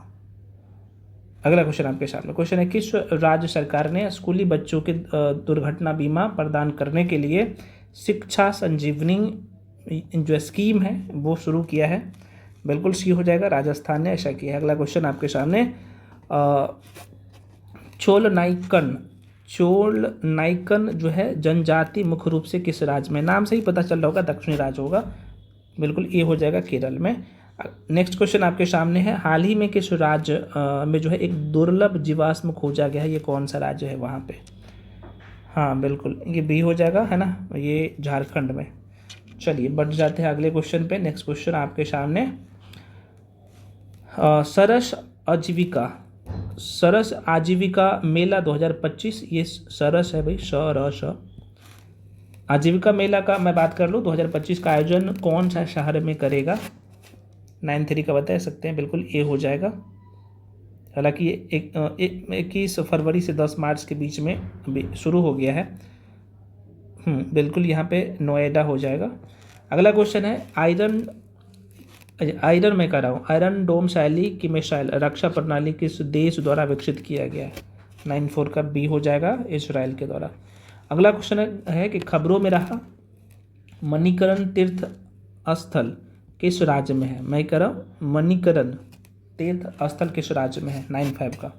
अगला क्वेश्चन आपके सामने, क्वेश्चन है, किस राज्य सरकार ने स्कूली बच्चों के दुर्घटना बीमा प्रदान करने के लिए शिक्षा संजीवनी जो स्कीम है वो शुरू किया है? बिल्कुल सी हो जाएगा, राजस्थान ने ऐसा किया है। अगला क्वेश्चन आपके सामने, चोल नाइकन जो है जनजाति मुख्य रूप से किस राज्य में? नाम से ही पता चल रहा होगा, दक्षिणी राज्य होगा। बिल्कुल ये हो जाएगा, केरल में। नेक्स्ट क्वेश्चन आपके सामने है, हाल ही में किस राज्य में जो है एक दुर्लभ जीवाश्म खोजा गया है? ये कौन सा राज्य है वहाँ पे? हाँ बिल्कुल ये बी हो जाएगा, है ना, ये झारखंड में। चलिए बढ़ जाते हैं अगले क्वेश्चन पे। नेक्स्ट क्वेश्चन आपके सामने, सरस आजीविका मेला 2025, ये सरस है भाई, सरस आजीविका मेला का मैं बात कर लूँ, 2025 का आयोजन कौन सा शहर में करेगा? 93 का बता सकते हैं, बिल्कुल ए हो जाएगा। हालांकि ये 21 फरवरी से 10 मार्च के बीच में शुरू हो गया है। बिल्कुल यहाँ पे नोएडा हो जाएगा। अगला क्वेश्चन है, आयरन में कर रहा हूँ, आयरन डोम शैली की मिसाइल रक्षा प्रणाली किस देश द्वारा विकसित किया गया है? 94 का बी हो जाएगा, इजराइल के द्वारा। अगला क्वेश्चन है कि खबरों में रहा मणिकरण तीर्थ स्थल किस राज्य में है। मैं कह रहा हूँ मणिकरण तीर्थ स्थल किस राज्य में है, 95 का।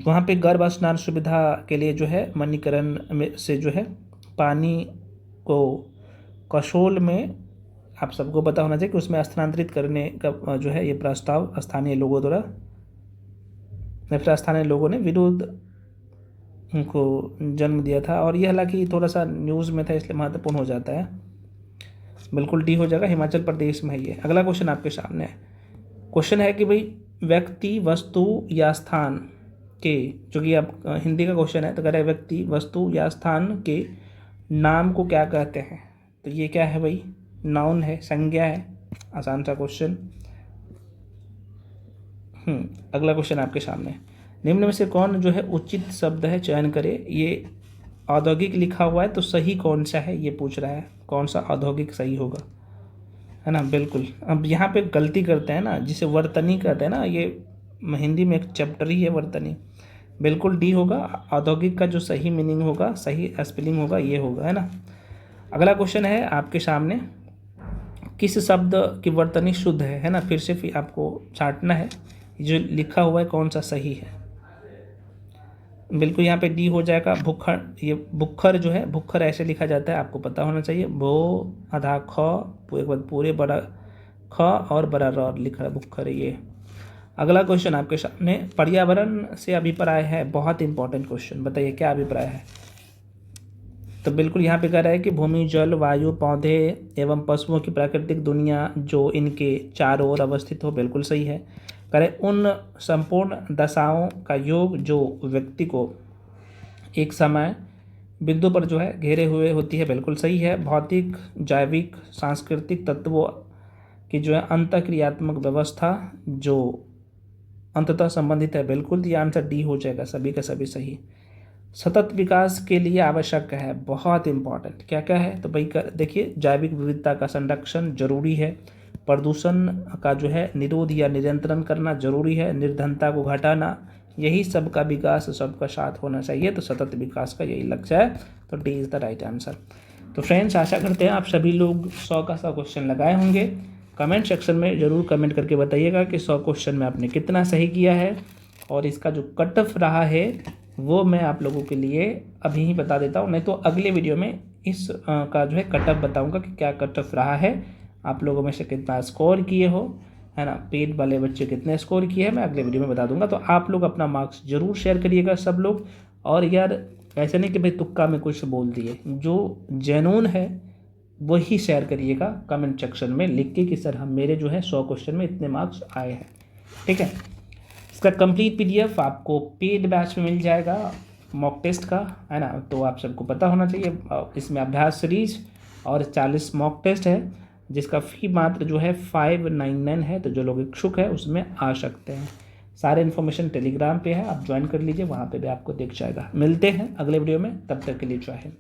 वहाँ पे गर्भ स्नान सुविधा के लिए जो है मणिकरण में से जो है पानी को कसोल में, आप सबको पता होना चाहिए कि उसमें स्थानांतरित करने का जो है ये प्रस्ताव स्थानीय लोगों द्वारा, फिर स्थानीय लोगों ने विरोध को जन्म दिया था। और ये हालांकि थोड़ा सा न्यूज़ में था इसलिए महत्वपूर्ण हो जाता है। बिल्कुल डी हो जाएगा, हिमाचल प्रदेश में है ये। अगला क्वेश्चन आपके सामने है। क्वेश्चन है कि भाई व्यक्ति वस्तु या स्थान के, जो कि आप हिंदी का क्वेश्चन है, तो कह रहे हैं व्यक्ति वस्तु या स्थान के नाम को क्या कहते हैं। तो ये क्या है भाई, नाउन है, संज्ञा है। आसान सा क्वेश्चन। अगला क्वेश्चन आपके सामने, निम्न में से कौन जो है उचित शब्द है, चयन करे। ये औद्योगिक लिखा हुआ है तो सही कौन सा है ये पूछ रहा है, कौन सा औद्योगिक सही होगा, है ना। बिल्कुल, अब यहाँ पे गलती करते हैं ना, जिसे वर्तनी कहते हैं ना, ये हिंदी में एक चैप्टर ही है वर्तनी। बिल्कुल डी होगा, औद्योगिक का जो सही मीनिंग होगा, सही स्पेलिंग होगा ये होगा, है ना। अगला क्वेश्चन है आपके सामने, किस शब्द की वर्तनी शुद्ध है ना। फिर से आपको छांटना है जो लिखा हुआ है कौन सा सही है। बिल्कुल यहाँ पे डी हो जाएगा, भुक्खड़। ये भुक्खर जो है, भुक्खर ऐसे लिखा जाता है, आपको पता होना चाहिए। भो आधा ख, एक बार पूरे बड़ा ख और बड़ा र लिखा है, भुक्खर ये। अगला क्वेश्चन आपके सामने, पर्यावरण से अभिप्राय है, बहुत इंपॉर्टेंट क्वेश्चन। बताइए क्या अभिप्राय है। तो बिल्कुल यहाँ पे कह रहा है कि भूमि, जल, वायु, पौधे एवं पशुओं की प्राकृतिक दुनिया जो इनके चारों ओर अवस्थित हो। बिल्कुल सही है। कह रहे उन संपूर्ण दशाओं का योग जो व्यक्ति को एक समय बिंदु पर जो है घेरे हुए होती है। बिल्कुल सही है। भौतिक, जैविक, सांस्कृतिक तत्वों की जो है अंतःक्रियात्मक व्यवस्था जो अंततः संबंधित है। बिल्कुल, ये आंसर डी हो जाएगा, सभी का सभी सही। सतत विकास के लिए आवश्यक है, बहुत इंपॉर्टेंट। क्या क्या है तो भाई देखिए, जैविक विविधता का संरक्षण जरूरी है, प्रदूषण का जो है निरोध या नियंत्रण करना जरूरी है, निर्धनता को घटाना, यही सबका विकास सबका साथ होना चाहिए। तो सतत विकास का यही लक्ष्य है, तो D is the right answer. तो फ्रेंड्स, आशा करते हैं आप सभी लोग 100 का 100 क्वेश्चन लगाए होंगे। कमेंट सेक्शन में ज़रूर कमेंट करके बताइएगा कि 100 क्वेश्चन में आपने कितना सही किया है। और इसका जो कट ऑफ रहा है वो मैं आप लोगों के लिए अभी ही बता देता हूँ, नहीं तो अगले वीडियो में इस का जो है कट ऑफ बताऊँगा कि क्या कट ऑफ रहा है, आप लोगों में से कितना स्कोर किए हो, है ना। पेड वाले बच्चे कितने स्कोर किए हैं मैं अगले वीडियो में बता दूंगा। तो आप लोग अपना मार्क्स जरूर शेयर करिएगा सब लोग। और यार ऐसे नहीं कि भाई तुक्का में कुछ बोल दिए, जो जेन्युइन है वही शेयर करिएगा कमेंट सेक्शन में लिख के कि सर हम मेरे जो है 100 क्वेश्चन में इतने मार्क्स आए हैं, ठीक है। इसका कंप्लीट पीडीएफ आपको पेड बैच में मिल जाएगा मॉक टेस्ट का, है ना। तो आप सबको पता होना चाहिए, इसमें अभ्यास सीरीज और 40 मॉक टेस्ट है, जिसका फ़ी मात्र जो है 599 है। तो जो लोग इच्छुक है उसमें आ सकते हैं। सारे इन्फॉर्मेशन टेलीग्राम पे है, आप ज्वाइन कर लीजिए, वहाँ पे भी आपको दिख जाएगा। मिलते हैं अगले वीडियो में, तब तक के लिए जय हिंद।